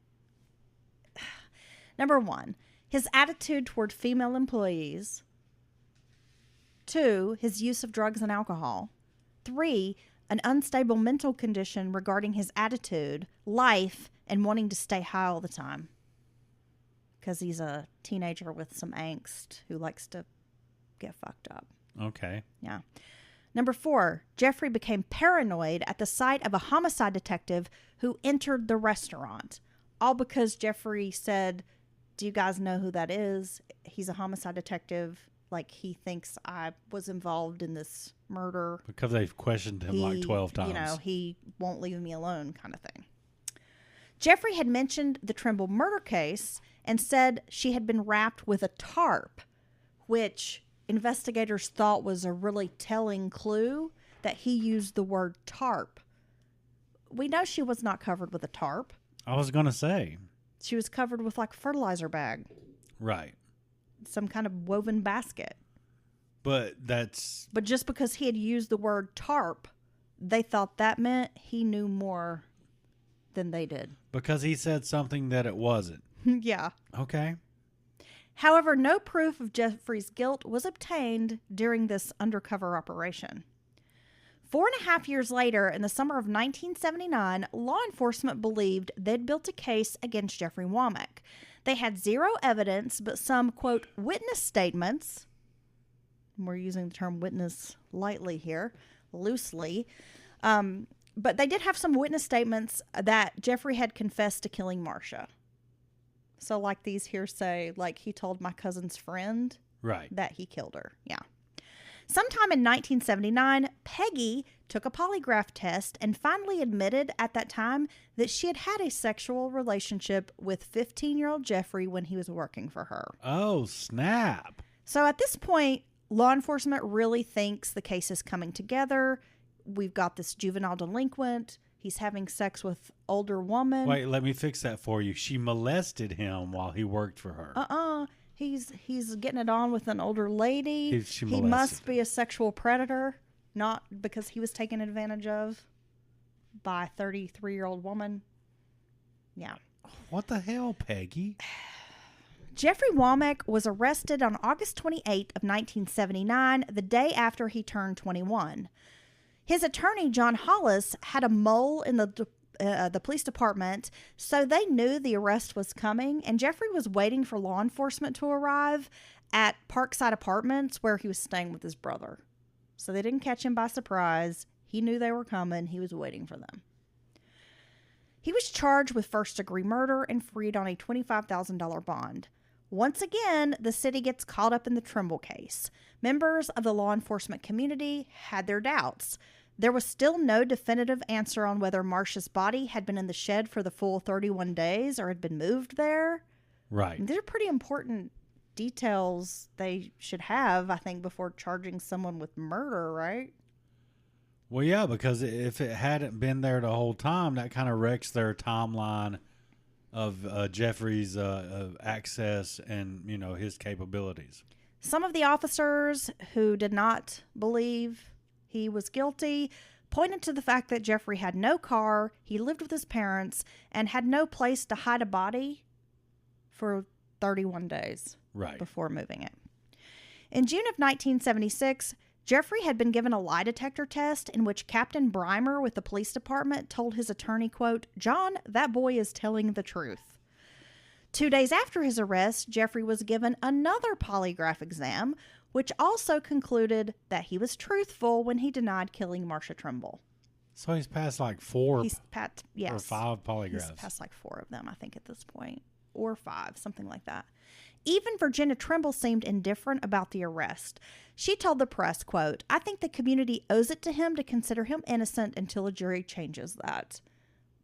Number 1, his attitude toward female employees. 2, his use of drugs and alcohol. 3, an unstable mental condition regarding his attitude, life, and wanting to stay high all the time. Because he's a teenager with some angst who likes to get fucked up. Okay. Yeah. Number 4, Jeffrey became paranoid at the sight of a homicide detective who entered the restaurant. All because Jeffrey said, "Do you guys know who that is? He's a homicide detective. Like, he thinks I was involved in this murder." Because they've questioned him like 12 times. You know, he won't leave me alone kind of thing. Jeffrey had mentioned the Trimble murder case and said she had been wrapped with a tarp, which investigators thought was a really telling clue that he used the word tarp. We know she was not covered with a tarp. I was going to say. She was covered with like a fertilizer bag. Right. Some kind of woven basket. But just because he had used the word tarp, they thought that meant he knew more than they did. Because he said something that it wasn't. Yeah. Okay. However, no proof of Jeffrey's guilt was obtained during this undercover operation. 4.5 years later, in the summer of 1979, law enforcement believed they'd built a case against Jeffrey Womack. They had 0 evidence, but some, quote, witness statements. We're using the term witness lightly here, loosely. But they did have some witness statements that Jeffrey had confessed to killing Marcia. So like these here say, like, he told my cousin's friend that he killed her. Yeah. Sometime in 1979, Peggy took a polygraph test and finally admitted at that time that she had had a sexual relationship with 15-year-old Jeffrey when he was working for her. Oh, snap. So at this point, law enforcement really thinks the case is coming together. We've got this juvenile delinquent. He's having sex with older woman. Wait, let me fix that for you. She molested him while he worked for her. He's getting it on with an older lady. He must be a sexual predator, not because he was taken advantage of by a 33-year-old woman. Yeah. What the hell, Peggy? Jeffrey Womack was arrested on August 28th of 1979, the day after he turned 21. His attorney, John Hollis, had a mole in the police department, so they knew the arrest was coming, and Jeffrey was waiting for law enforcement to arrive at Parkside Apartments where he was staying with his brother. So they didn't catch him by surprise. He knew they were coming. He was waiting for them. He was charged with first-degree murder and freed on a $25,000 bond. Once again, the city gets caught up in the Trimble case. Members of the law enforcement community had their doubts. There was still no definitive answer on whether Marcia's body had been in the shed for the full 31 days or had been moved there. Right. And these are pretty important details they should have, I think, before charging someone with murder, right? Well, yeah, because if it hadn't been there the whole time, that kind of wrecks their timeline of Jeffrey's access and, you know, his capabilities. Some of the officers who did not believe he was guilty pointed to the fact that Jeffrey had no car, he lived with his parents, and had no place to hide a body for 31 days before moving it. In June of 1976, Jeffrey had been given a lie detector test in which Captain Breimer with the police department told his attorney, quote, "John, that boy is telling the truth." 2 days after his arrest, Jeffrey was given another polygraph exam, which also concluded that he was truthful when he denied killing Marcia Trimble. So he's passed like 4 or 5 polygraphs. He's passed like 4 of them, I think, at this point. Or 5, something like that. Even Virginia Trimble seemed indifferent about the arrest. She told the press, quote, "I think the community owes it to him to consider him innocent until a jury changes that."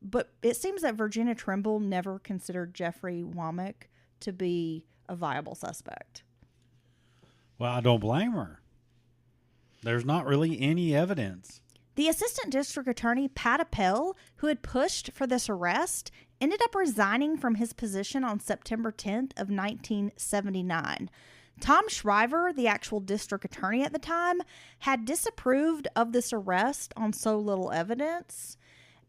But it seems that Virginia Trimble never considered Jeffrey Womack to be a viable suspect. Well, I don't blame her. There's not really any evidence. The assistant district attorney, Pat Appel, who had pushed for this arrest, ended up resigning from his position on September 10th of 1979. Tom Shriver, the actual district attorney at the time, had disapproved of this arrest on so little evidence,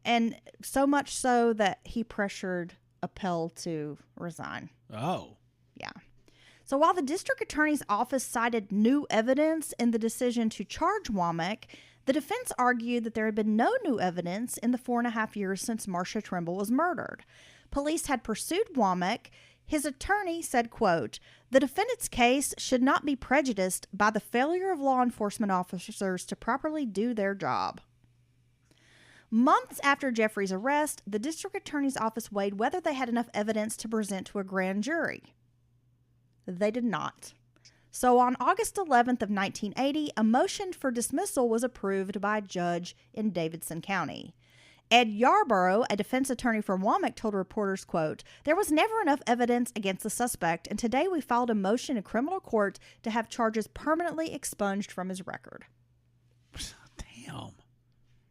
and so much so that he pressured Appel to resign. Oh. Yeah. So while the district attorney's office cited new evidence in the decision to charge Womack, the defense argued that there had been no new evidence in the 4.5 years since Marcia Trimble was murdered. Police had pursued Womack. His attorney said, quote, "The defendant's case should not be prejudiced by the failure of law enforcement officers to properly do their job." Months after Jeffrey's arrest, the district attorney's office weighed whether they had enough evidence to present to a grand jury. They did not. So on August 11th of 1980, a motion for dismissal was approved by a judge in Davidson County. Ed Yarborough, a defense attorney for Womack, told reporters, quote, "There was never enough evidence against the suspect, and today we filed a motion in criminal court to have charges permanently expunged from his record." Damn.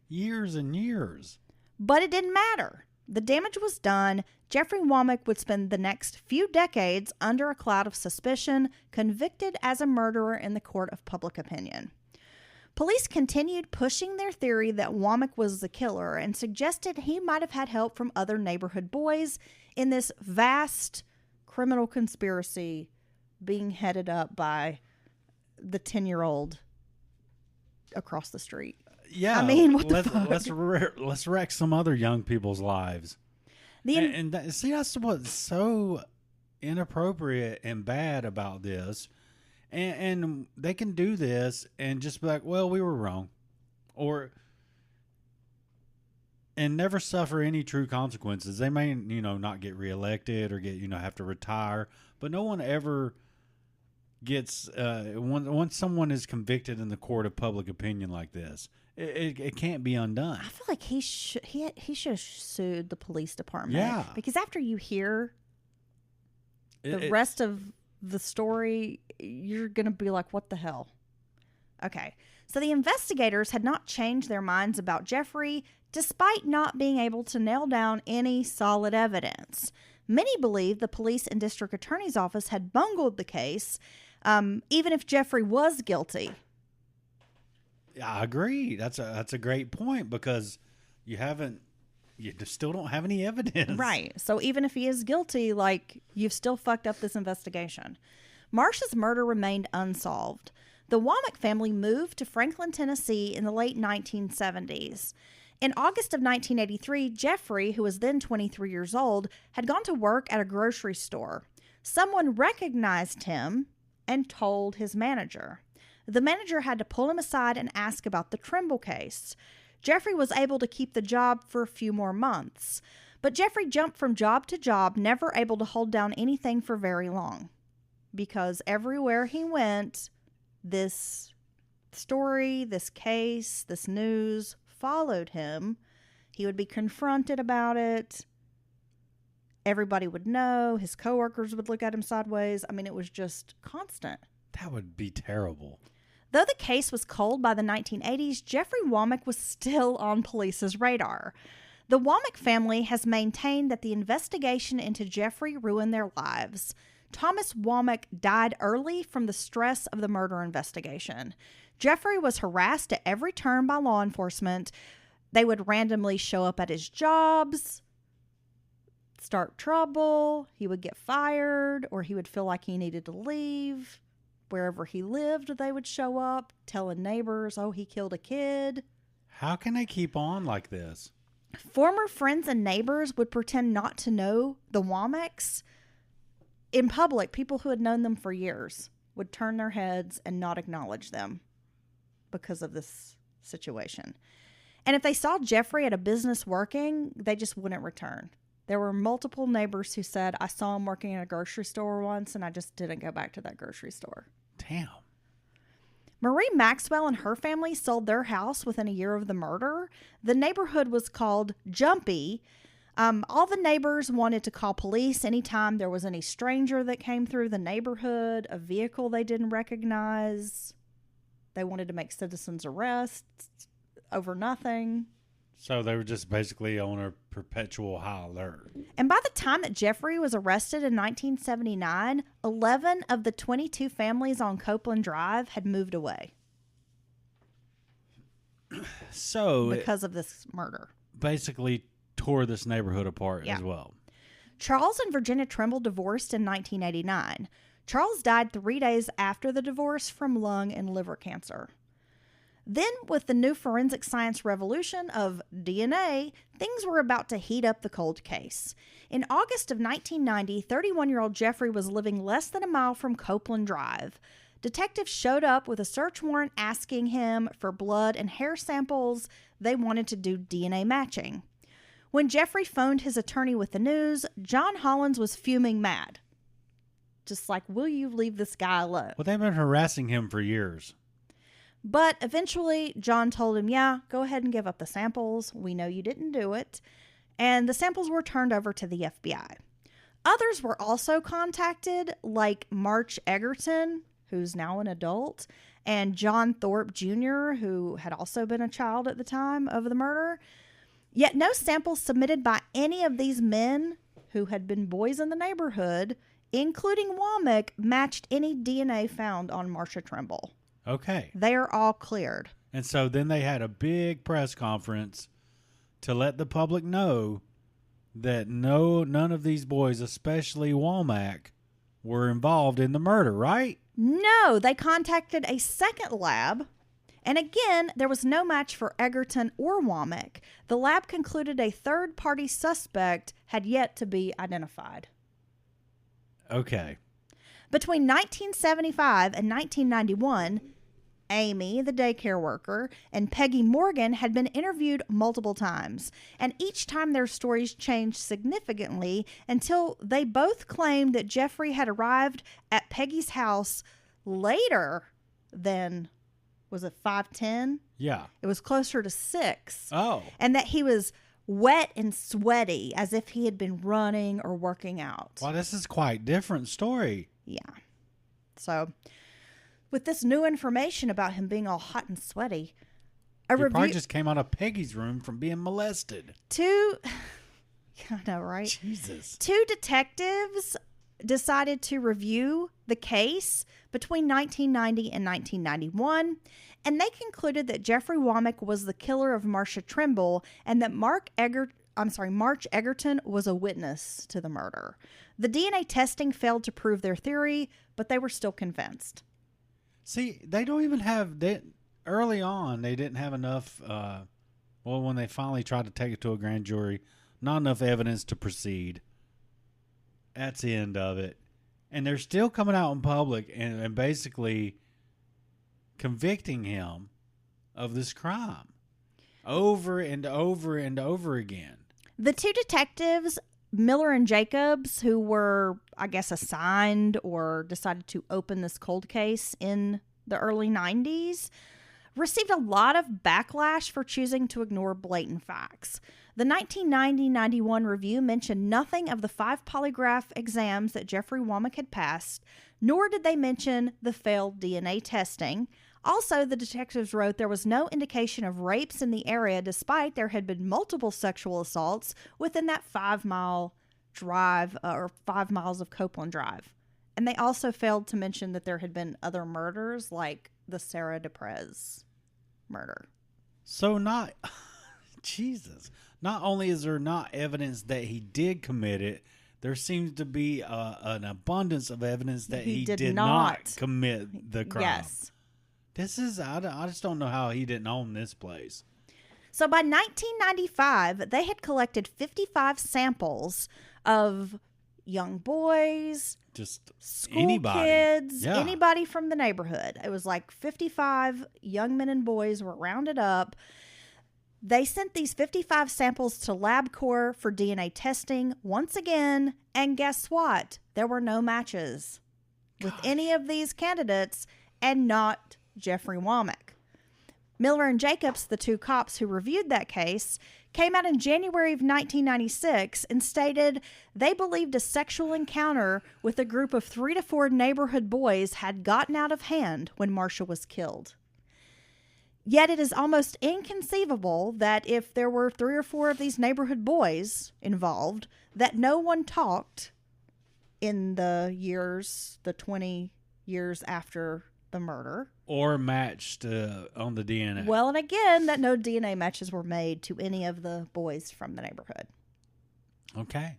Years and years. But it didn't matter. The damage was done. Jeffrey Womack would spend the next few decades under a cloud of suspicion, convicted as a murderer in the court of public opinion. Police continued pushing their theory that Womack was the killer and suggested he might have had help from other neighborhood boys in this vast criminal conspiracy being headed up by the 10-year-old across the street. Yeah, I mean, what the fuck? Let's wreck some other young people's lives. See, that's what's so inappropriate and bad about this. And they can do this and just be like, well, we were wrong. And never suffer any true consequences. They may, not get reelected or get, have to retire. But no one ever gets, once someone is convicted in the court of public opinion like this, it can't be undone. I feel like he should have sued the police department. Yeah. Because after you hear the rest of the story, you're going to be like, what the hell? Okay. So the investigators had not changed their minds about Jeffrey, despite not being able to nail down any solid evidence. Many believe the police and district attorney's office had bungled the case, even if Jeffrey was guilty. I agree. That's a great point, because you still don't have any evidence. Right. So even if he is guilty, you've still fucked up this investigation. Marcia's murder remained unsolved. The Womack family moved to Franklin, Tennessee in the late 1970s. In August of 1983, Jeffrey, who was then 23 years old, had gone to work at a grocery store. Someone recognized him and told his manager. The manager had to pull him aside and ask about the Trimble case. Jeffrey was able to keep the job for a few more months. But Jeffrey jumped from job to job, never able to hold down anything for very long. Because everywhere he went, this story, this case, this news followed him. He would be confronted about it. Everybody would know. His coworkers would look at him sideways. I mean, it was just constant. That would be terrible. Though the case was cold by the 1980s, Jeffrey Womack was still on police's radar. The Womack family has maintained that the investigation into Jeffrey ruined their lives. Thomas Womack died early from the stress of the murder investigation. Jeffrey was harassed at every turn by law enforcement. They would randomly show up at his jobs, start trouble. He would get fired, or he would feel like he needed to leave. Wherever he lived, they would show up, telling neighbors, oh, he killed a kid. How can they keep on like this? Former friends and neighbors would pretend not to know the Womacks. In public, people who had known them for years would turn their heads and not acknowledge them because of this situation. And if they saw Jeffrey at a business working, they just wouldn't return. There were multiple neighbors who said, I saw him working at a grocery store once, and I just didn't go back to that grocery store. Damn. Marie Maxwell and her family sold their house within a year of the murder. The neighborhood was called Jumpy. All the neighbors wanted to call police anytime there was any stranger that came through the neighborhood, a vehicle they didn't recognize. They wanted to make citizens arrests over nothing. So they were just basically on a perpetual high alert. And by the time that Jeffrey was arrested in 1979, 11 of the 22 families on Copeland Drive had moved away So because of this murder. basically tore this neighborhood apart as well. Charles and Virginia Trimble divorced in 1989. Charles died 3 days after the divorce from lung and liver cancer. Then, with the new forensic science revolution of DNA, things were about to heat up the cold case. In August of 1990, 31-year-old Jeffrey was living less than a mile from Copeland Drive. Detectives showed up with a search warrant asking him for blood and hair samples. They wanted to do DNA matching. When Jeffrey phoned his attorney with the news, John Hollins was fuming mad. Just like, will you leave this guy alone? Well, they've been harassing him for years. But eventually, John told him, yeah, go ahead and give up the samples. We know you didn't do it. And the samples were turned over to the FBI. Others were also contacted, like March Egerton, who's now an adult, and John Thorpe Jr., who had also been a child at the time of the murder. Yet no samples submitted by any of these men who had been boys in the neighborhood, including Womack, matched any DNA found on Marcia Trimble. Okay. They are all cleared. And so then they had a big press conference to let the public know that none of these boys, especially Womack, were involved in the murder, right? No, they contacted a second lab. And again, there was no match for Egerton or Womack. The lab concluded a third-party suspect had yet to be identified. Okay. Between 1975 and 1991, Amy, the daycare worker, and Peggy Morgan had been interviewed multiple times, and each time their stories changed significantly until they both claimed that Jeffrey had arrived at Peggy's house later than, was it 5:10? Yeah. It was closer to 6. Oh. And that he was wet and sweaty as if he had been running or working out. Well, this is quite different story. Yeah. So, with this new information about him being all hot and sweaty, He probably just came out of Peggy's room from being molested. I know, right? Jesus. 2 detectives decided to review the case between 1990 and 1991, and they concluded that Jeffrey Womack was the killer of Marcia Trimble and that March Egerton was a witness to the murder. The DNA testing failed to prove their theory, but they were still convinced. See, they don't even have that. Early on, they didn't have enough. When they finally tried to take it to a grand jury, not enough evidence to proceed. That's the end of it. And they're still coming out in public and basically convicting him of this crime over and over and over again. The 2 detectives, Miller and Jacobs, who were, I guess, assigned or decided to open this cold case in the early 90s, received a lot of backlash for choosing to ignore blatant facts. The 1990-91 review mentioned nothing of the 5 polygraph exams that Jeffrey Womack had passed, nor did they mention the failed DNA testing. Also, the detectives wrote there was no indication of rapes in the area, despite there had been multiple sexual assaults within that 5-mile drive or 5 miles of Copeland Drive. And they also failed to mention that there had been other murders, like the Sarah DePrez murder. So Jesus. Not only is there not evidence that he did commit it, there seems to be an abundance of evidence that he did not commit the crime. Yes. I just don't know how he didn't own this place. So by 1995, they had collected 55 samples of young boys, Just school anybody. kids, Yeah. anybody from the neighborhood. It was like 55 young men and boys were rounded up. They sent these 55 samples to LabCorp for DNA testing once again, and guess what? There were no matches with any of these candidates, and not Jeffrey Womack. Miller and Jacobs, the 2 cops who reviewed that case, came out in January of 1996 and stated they believed a sexual encounter with a group of 3 to 4 neighborhood boys had gotten out of hand when Marcia was killed. Yet it is almost inconceivable that if there were 3 or 4 of these neighborhood boys involved, that no one talked in the 20 years after the murder. Or matched on the DNA. Well, and again, that no DNA matches were made to any of the boys from the neighborhood. Okay.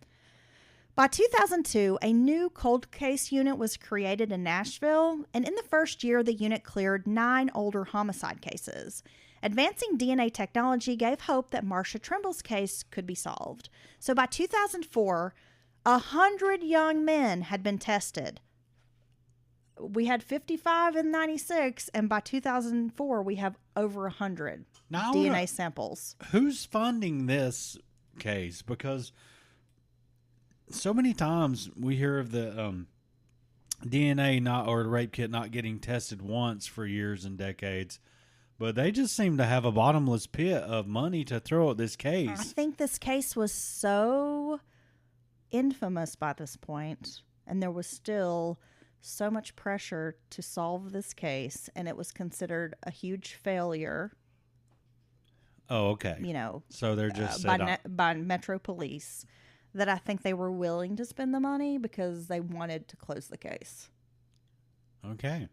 By 2002, a new cold case unit was created in Nashville, and in the first year, the unit cleared 9 older homicide cases. Advancing DNA technology gave hope that Marcia Trimble's case could be solved. So by 2004, 100 young men had been tested. We had 55 in 96, and by 2004, we have over 100 DNA samples. Who's funding this case? Because so many times we hear of the DNA or the rape kit not getting tested once for years and decades, but they just seem to have a bottomless pit of money to throw at this case. I think this case was so infamous by this point, and there was still so much pressure to solve this case, and it was considered a huge failure. Oh, okay. So they're just by Metro Police, that I think they were willing to spend the money because they wanted to close the case. Okay.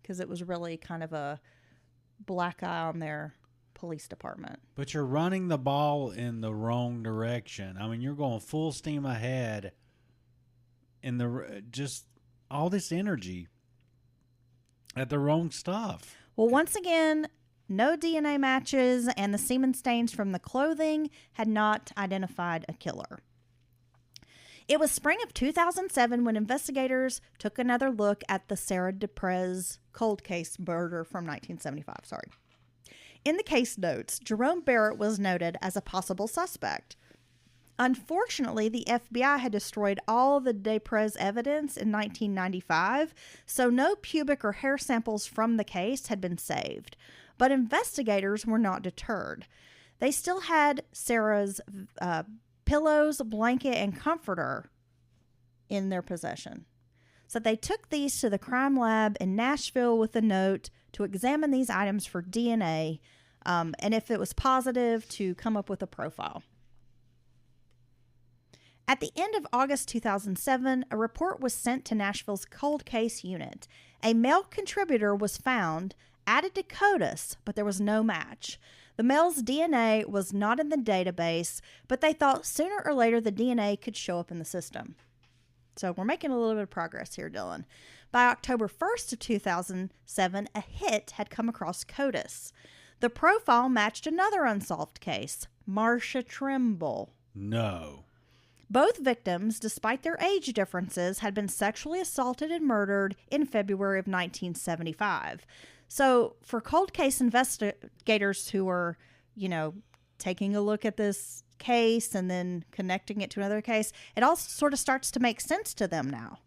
Because it was really kind of a black eye on their police department. But you're running the ball in the wrong direction. I mean, you're going full steam ahead in just all this energy at the wrong stuff. Well, once again, no DNA matches, and the semen stains from the clothing had not identified a killer. It was spring of 2007 when investigators took another look at the Sarah Deprez cold case murder from 1975. In the case notes, Jerome Barrett was noted as a possible suspect. Unfortunately, the FBI had destroyed all the Deprez evidence in 1995, so no pubic or hair samples from the case had been saved. But investigators were not deterred. They still had Sarah's pillows, blanket, and comforter in their possession. So they took these to the crime lab in Nashville with a note to examine these items for DNA, and if it was positive, to come up with a profile. At the end of August 2007, a report was sent to Nashville's cold case unit. A male contributor was found, added to CODIS, but there was no match. The male's DNA was not in the database, but they thought sooner or later the DNA could show up in the system. So we're making a little bit of progress here, Dylan. By October 1st of 2007, a hit had come across CODIS. The profile matched another unsolved case, Marcia Trimble. No. Both victims, despite their age differences, had been sexually assaulted and murdered in February of 1975. So for cold case investigators who were, taking a look at this case and then connecting it to another case, it all sort of starts to make sense to them now.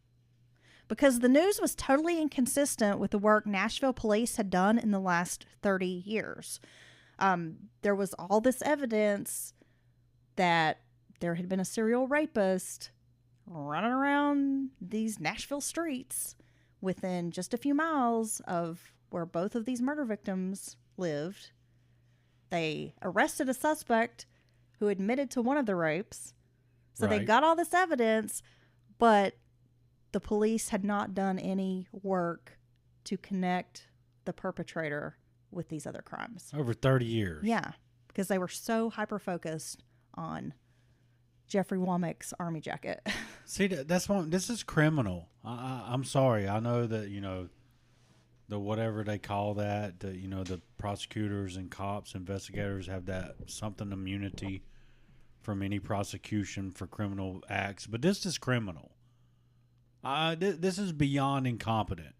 Because the news was totally inconsistent with the work Nashville police had done in the last 30 years. There was all this evidence that there had been a serial rapist running around these Nashville streets within just a few miles of where both of these murder victims lived. They arrested a suspect who admitted to one of the rapes. So They got all this evidence, but the police had not done any work to connect the perpetrator with these other crimes. Over 30 years. Yeah, because they were so hyper-focused on Jeffrey Womack's army jacket. See, this is criminal. I'm sorry. I know that, the whatever they call that, the prosecutors and cops, investigators have that something immunity from any prosecution for criminal acts. But this is criminal. This is beyond incompetent.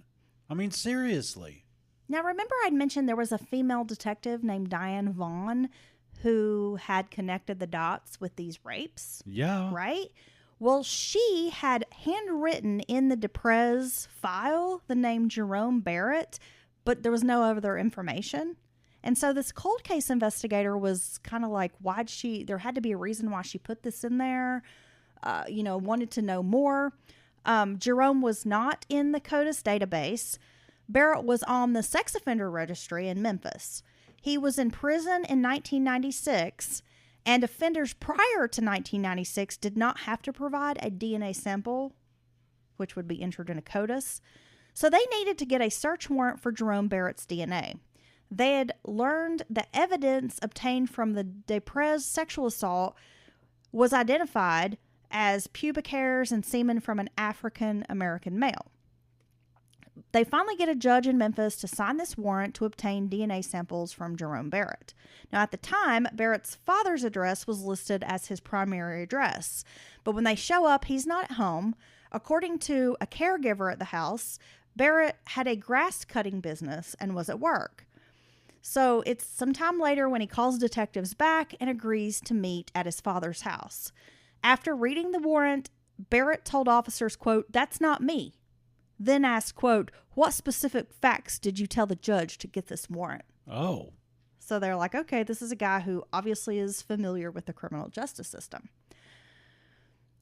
I mean, seriously. Now, remember I'd mentioned there was a female detective named Diane Vaughn who had connected the dots with these rapes? Yeah. Right? Well, she had handwritten in the Deprez file the name Jerome Barrett, but there was no other information. And so this cold case investigator was kind of like, there had to be a reason why she put this in there, wanted to know more. Jerome was not in the CODIS database, Barrett was on the sex offender registry in Memphis. He was in prison in 1996, and offenders prior to 1996 did not have to provide a DNA sample, which would be entered in a CODIS. So they needed to get a search warrant for Jerome Barrett's DNA. They had learned that evidence obtained from the Desprez sexual assault was identified as pubic hairs and semen from an African American male. They finally get a judge in Memphis to sign this warrant to obtain DNA samples from Jerome Barrett. Now, at the time, Barrett's father's address was listed as his primary address. But when they show up, he's not at home. According to a caregiver at the house, Barrett had a grass cutting business and was at work. So it's sometime later when he calls detectives back and agrees to meet at his father's house. After reading the warrant, Barrett told officers, quote, "That's not me." Then asked, quote, "What specific facts did you tell the judge to get this warrant?" Oh. So they're like, okay, this is a guy who obviously is familiar with the criminal justice system.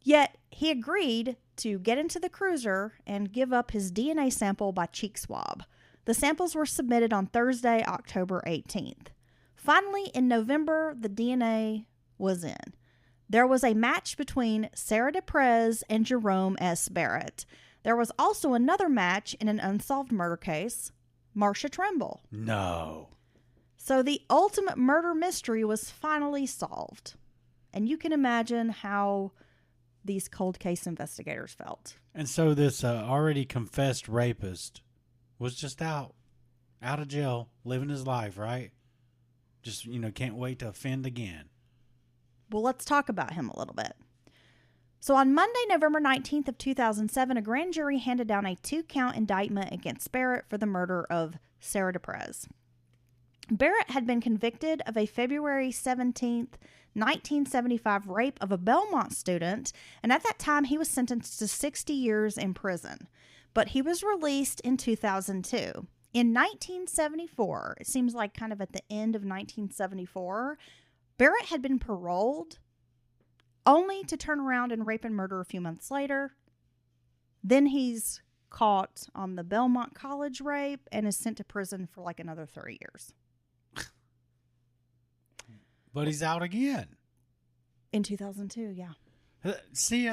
Yet he agreed to get into the cruiser and give up his DNA sample by cheek swab. The samples were submitted on Thursday, October 18th. Finally, in November, the DNA was in. There was a match between Sarah Desprez and Jerome S. Barrett. There was also another match in an unsolved murder case, Marcia Trimble. No. So the ultimate murder mystery was finally solved. And you can imagine how these cold case investigators felt. And so this already confessed rapist was just out of jail, living his life, right? Just, can't wait to offend again. Well, let's talk about him a little bit. So on Monday, November 19th of 2007, a grand jury handed down a 2-count indictment against Barrett for the murder of Sarah Desprez. Barrett had been convicted of a February 17th, 1975 rape of a Belmont student, and at that time he was sentenced to 60 years in prison. But he was released in 2002. In 1974, it seems like kind of at the end of 1974, Barrett had been paroled only to turn around and rape and murder a few months later. Then he's caught on the Belmont College rape and is sent to prison for like another 30 years. But he's out again. In 2002, yeah. See,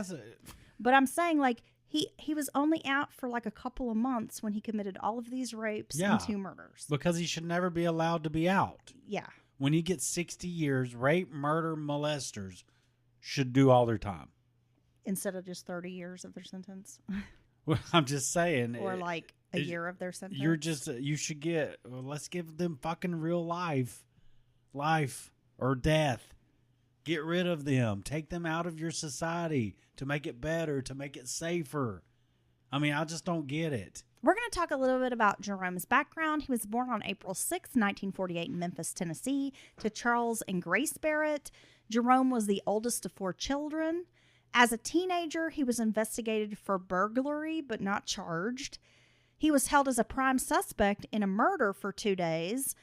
But I'm saying, like, he was only out for like a couple of months when he committed all of these rapes and 2 murders. Because he should never be allowed to be out. Yeah. When he gets 60 years, rape, murder, molesters should do all their time. Instead of just 30 years of their sentence. Well, I'm just saying. Or like a year of their sentence. You should get, let's give them fucking real life or death. Get rid of them. Take them out of your society to make it better, to make it safer. I mean, I just don't get it. We're going to talk a little bit about Jerome's background. He was born on April 6, 1948 in Memphis, Tennessee, to Charles and Grace Barrett. Jerome was the oldest of 4 children. As a teenager, he was investigated for burglary but not charged. He was held as a prime suspect in a murder for 2 days,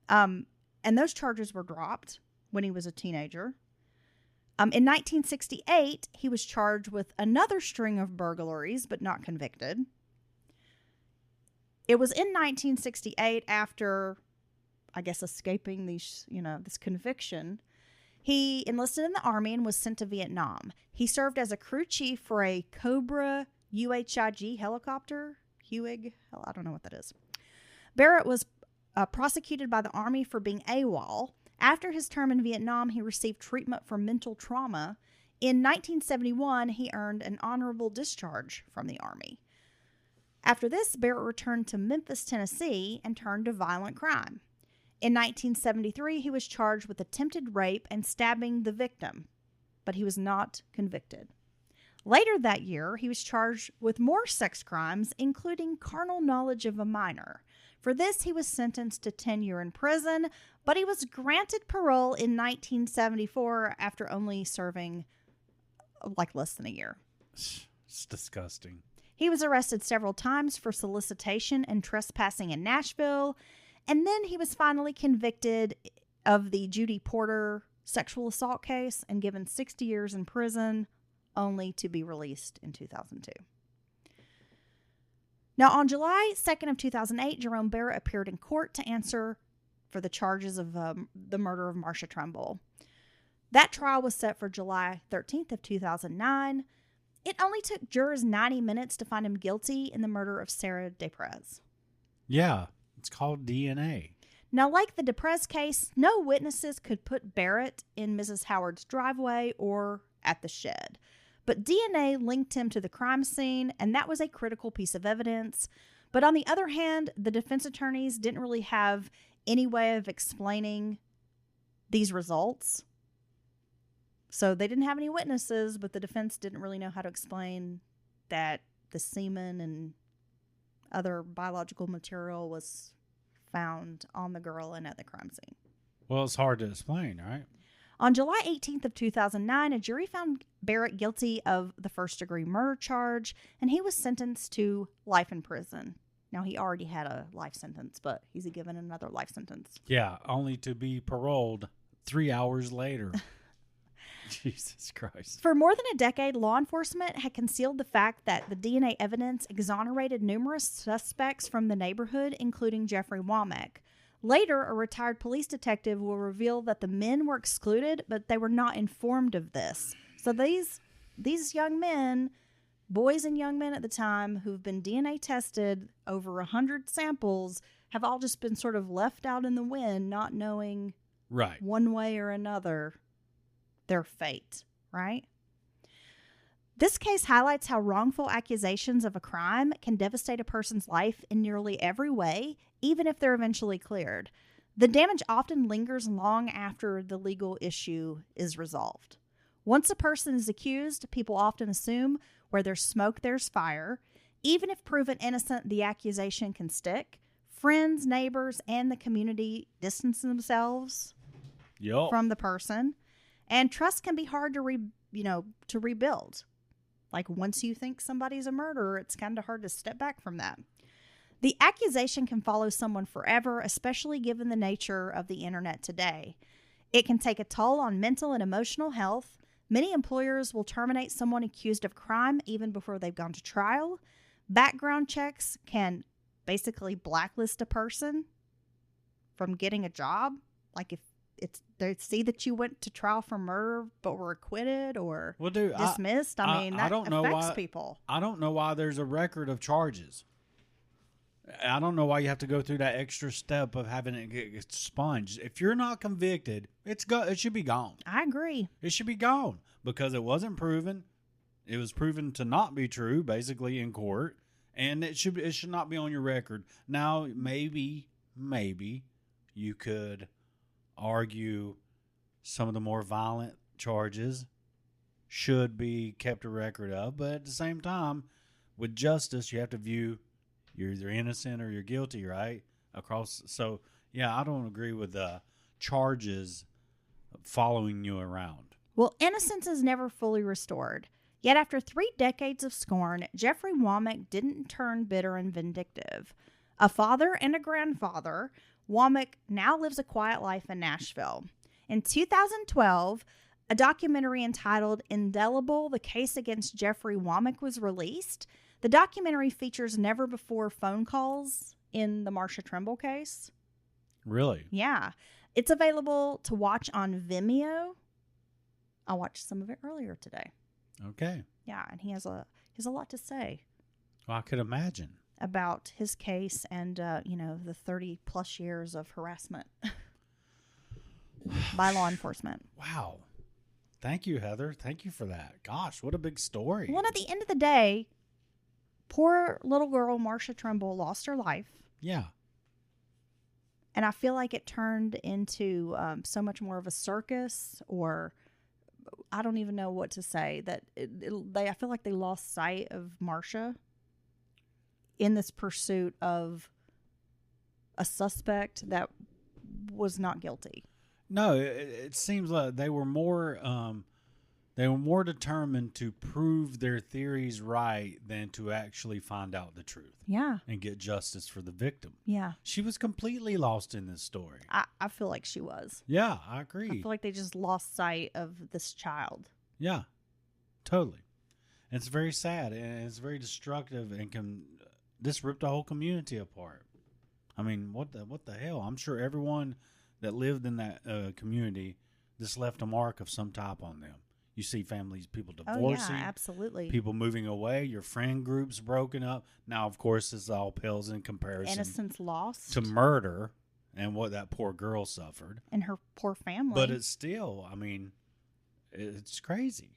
and those charges were dropped when he was a teenager. In 1968, he was charged with another string of burglaries but not convicted. It was in 1968, after, I guess, escaping these, this conviction, he enlisted in the Army and was sent to Vietnam. He served as a crew chief for a Cobra UHIG helicopter. Huig? I don't know what that is. Barrett was prosecuted by the Army for being AWOL. After his term in Vietnam, he received treatment for mental trauma. In 1971, he earned an honorable discharge from the Army. After this, Barrett returned to Memphis, Tennessee, and turned to violent crime. In 1973, he was charged with attempted rape and stabbing the victim, but he was not convicted. Later that year, he was charged with more sex crimes, including carnal knowledge of a minor. For this, he was sentenced to 10 years in prison, but he was granted parole in 1974 after only serving less than a year. It's disgusting. He was arrested several times for solicitation and trespassing in Nashville, and then he was finally convicted of the Judy Porter sexual assault case and given 60 years in prison, only to be released in 2002. Now, on July 2nd of 2008, Jerome Barrett appeared in court to answer for the charges of the murder of Marcia Trimble. That trial was set for July 13th of 2009. It only took jurors 90 minutes to find him guilty in the murder of Sarah DePrez. Yeah, it's called DNA. Now, like the DePrez case, no witnesses could put Barrett in Mrs. Howard's driveway or at the shed. But DNA linked him to the crime scene, and that was a critical piece of evidence. But on the other hand, the defense attorneys didn't really have any way of explaining these results. So they didn't have any witnesses, but the defense didn't really know how to explain that the semen and other biological material was found on the girl and at the crime scene. Well, it's hard to explain, right? On July 18th of 2009, a jury found Barrett guilty of the first-degree murder charge, and he was sentenced to life in prison. Now, he already had a life sentence, but he's given another life sentence. Yeah, only to be paroled 3 hours later. Jesus Christ. For more than a decade, law enforcement had concealed the fact that the DNA evidence exonerated numerous suspects from the neighborhood, including Jeffrey Womack. Later, a retired police detective will reveal that the men were excluded, but they were not informed of this. So these young men, boys and young men at the time, who've been DNA tested over 100 samples, have all just been sort of left out in the wind, not knowing Right. one way or another their fate, right? This case highlights how wrongful accusations of a crime can devastate a person's life in nearly every way, even if they're eventually cleared. The damage often lingers long after the legal issue is resolved. Once a person is accused, people often assume where there's smoke, there's fire. Even if proven innocent, the accusation can stick. Friends, neighbors, and the community distance themselves from the person. And trust can be hard to rebuild. Like, once you think somebody's a murderer, it's kind of hard to step back from that. The accusation can follow someone forever, especially given the nature of the internet today. It can take a toll on mental and emotional health. Many employers will terminate someone accused of crime even before they've gone to trial. Background checks can basically blacklist a person from getting a job. Like, if they see that you went to trial for murder but were acquitted or dismissed. I mean, that affects people. I don't know why there's a record of charges. I don't know why you have to go through that extra step of having it get expunged. If you're not convicted, it should be gone. I agree. It should be gone because it wasn't proven. It was proven to not be true, basically, in court, and it should not be on your record. Now, maybe you could argue some of the more violent charges should be kept a record of, but at the same time, with justice, you have to view you're either innocent or you're guilty, right? So yeah, I don't agree with the charges following you around. Well, innocence is never fully restored. Yet after 3 decades of scorn, Jeffrey Womack didn't turn bitter and vindictive. A father and a grandfather, Womack now lives a quiet life in Nashville. In 2012, a documentary entitled Indelible, The Case Against Jeffrey Womack was released. The documentary features never-before phone calls in the Marcia Trimble case. Really? Yeah. It's available to watch on Vimeo. I watched some of it earlier today. Okay. Yeah, and he has a lot to say. Well, I could imagine. About his case and, the 30-plus years of harassment by law enforcement. Wow. Thank you, Heather. Thank you for that. Gosh, what a big story. Well, at the end of the day, poor little girl Marcia Trimble lost her life. Yeah. And I feel like it turned into so much more of a circus, or I don't even know what to say. I feel like they lost sight of Marcia in this pursuit of a suspect that was not guilty. No, it seems like they were more determined to prove their theories right than to actually find out the truth. Yeah. And get justice for the victim. Yeah. She was completely lost in this story. I feel like she was. Yeah, I agree. I feel like they just lost sight of this child. Yeah, totally. And it's very sad, and it's very destructive and can this ripped the whole community apart. I mean, what the hell? I'm sure everyone that lived in that community, this left a mark of some type on them. You see families, people divorcing. Oh, yeah, absolutely. People moving away. Your friend groups broken up. Now, of course, this all pales in comparison. Innocence lost. To murder and what that poor girl suffered. And her poor family. But it's still, I mean, it's crazy.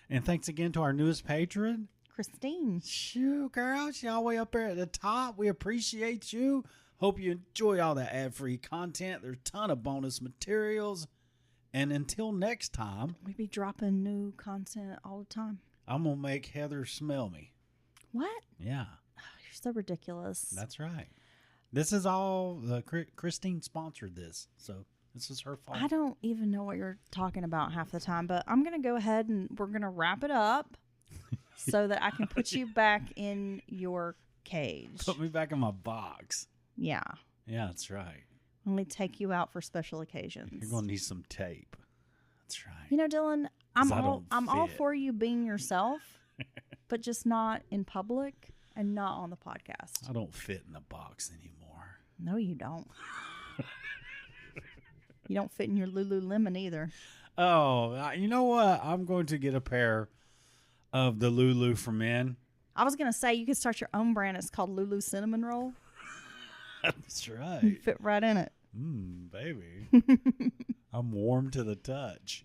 And thanks again to our newest patron, Christine. Shoot, girl, she all the way up there at the top. We appreciate you. Hope you enjoy all that ad-free content. There's a ton of bonus materials. And until next time, We be dropping new content all the time. I'm going to make Heather smell me. What? Yeah, Oh, you're so ridiculous. that's right. This is all, Christine sponsored this, so this is her fault. I don't even know what you're talking about half the time, but I'm going to go ahead and we're going to wrap it up so that I can put you back in your cage. Put me back in my box. Yeah. Yeah, that's right. Only take you out for special occasions. You're going to need some tape. That's right. You know, Dylan, 'Cause I don't I'm all fit. for you being yourself, but just not in public and not on the podcast. I don't fit in the box anymore. No, you don't. You don't fit in your Lululemon either. Oh, you know what? I'm going to get a pair of the Lulu for men. I was going to say you could start your own brand. It's called Lulu Cinnamon Roll. That's You right. fit right in it. Baby. I'm warm to the touch.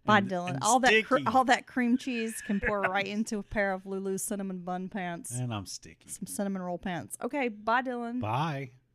Bye, And- Dylan. and All sticky. that cream cheese can pour right into a pair of Lulu cinnamon bun pants. And I'm sticky. Some cinnamon roll pants. Okay, bye, Dylan. Bye.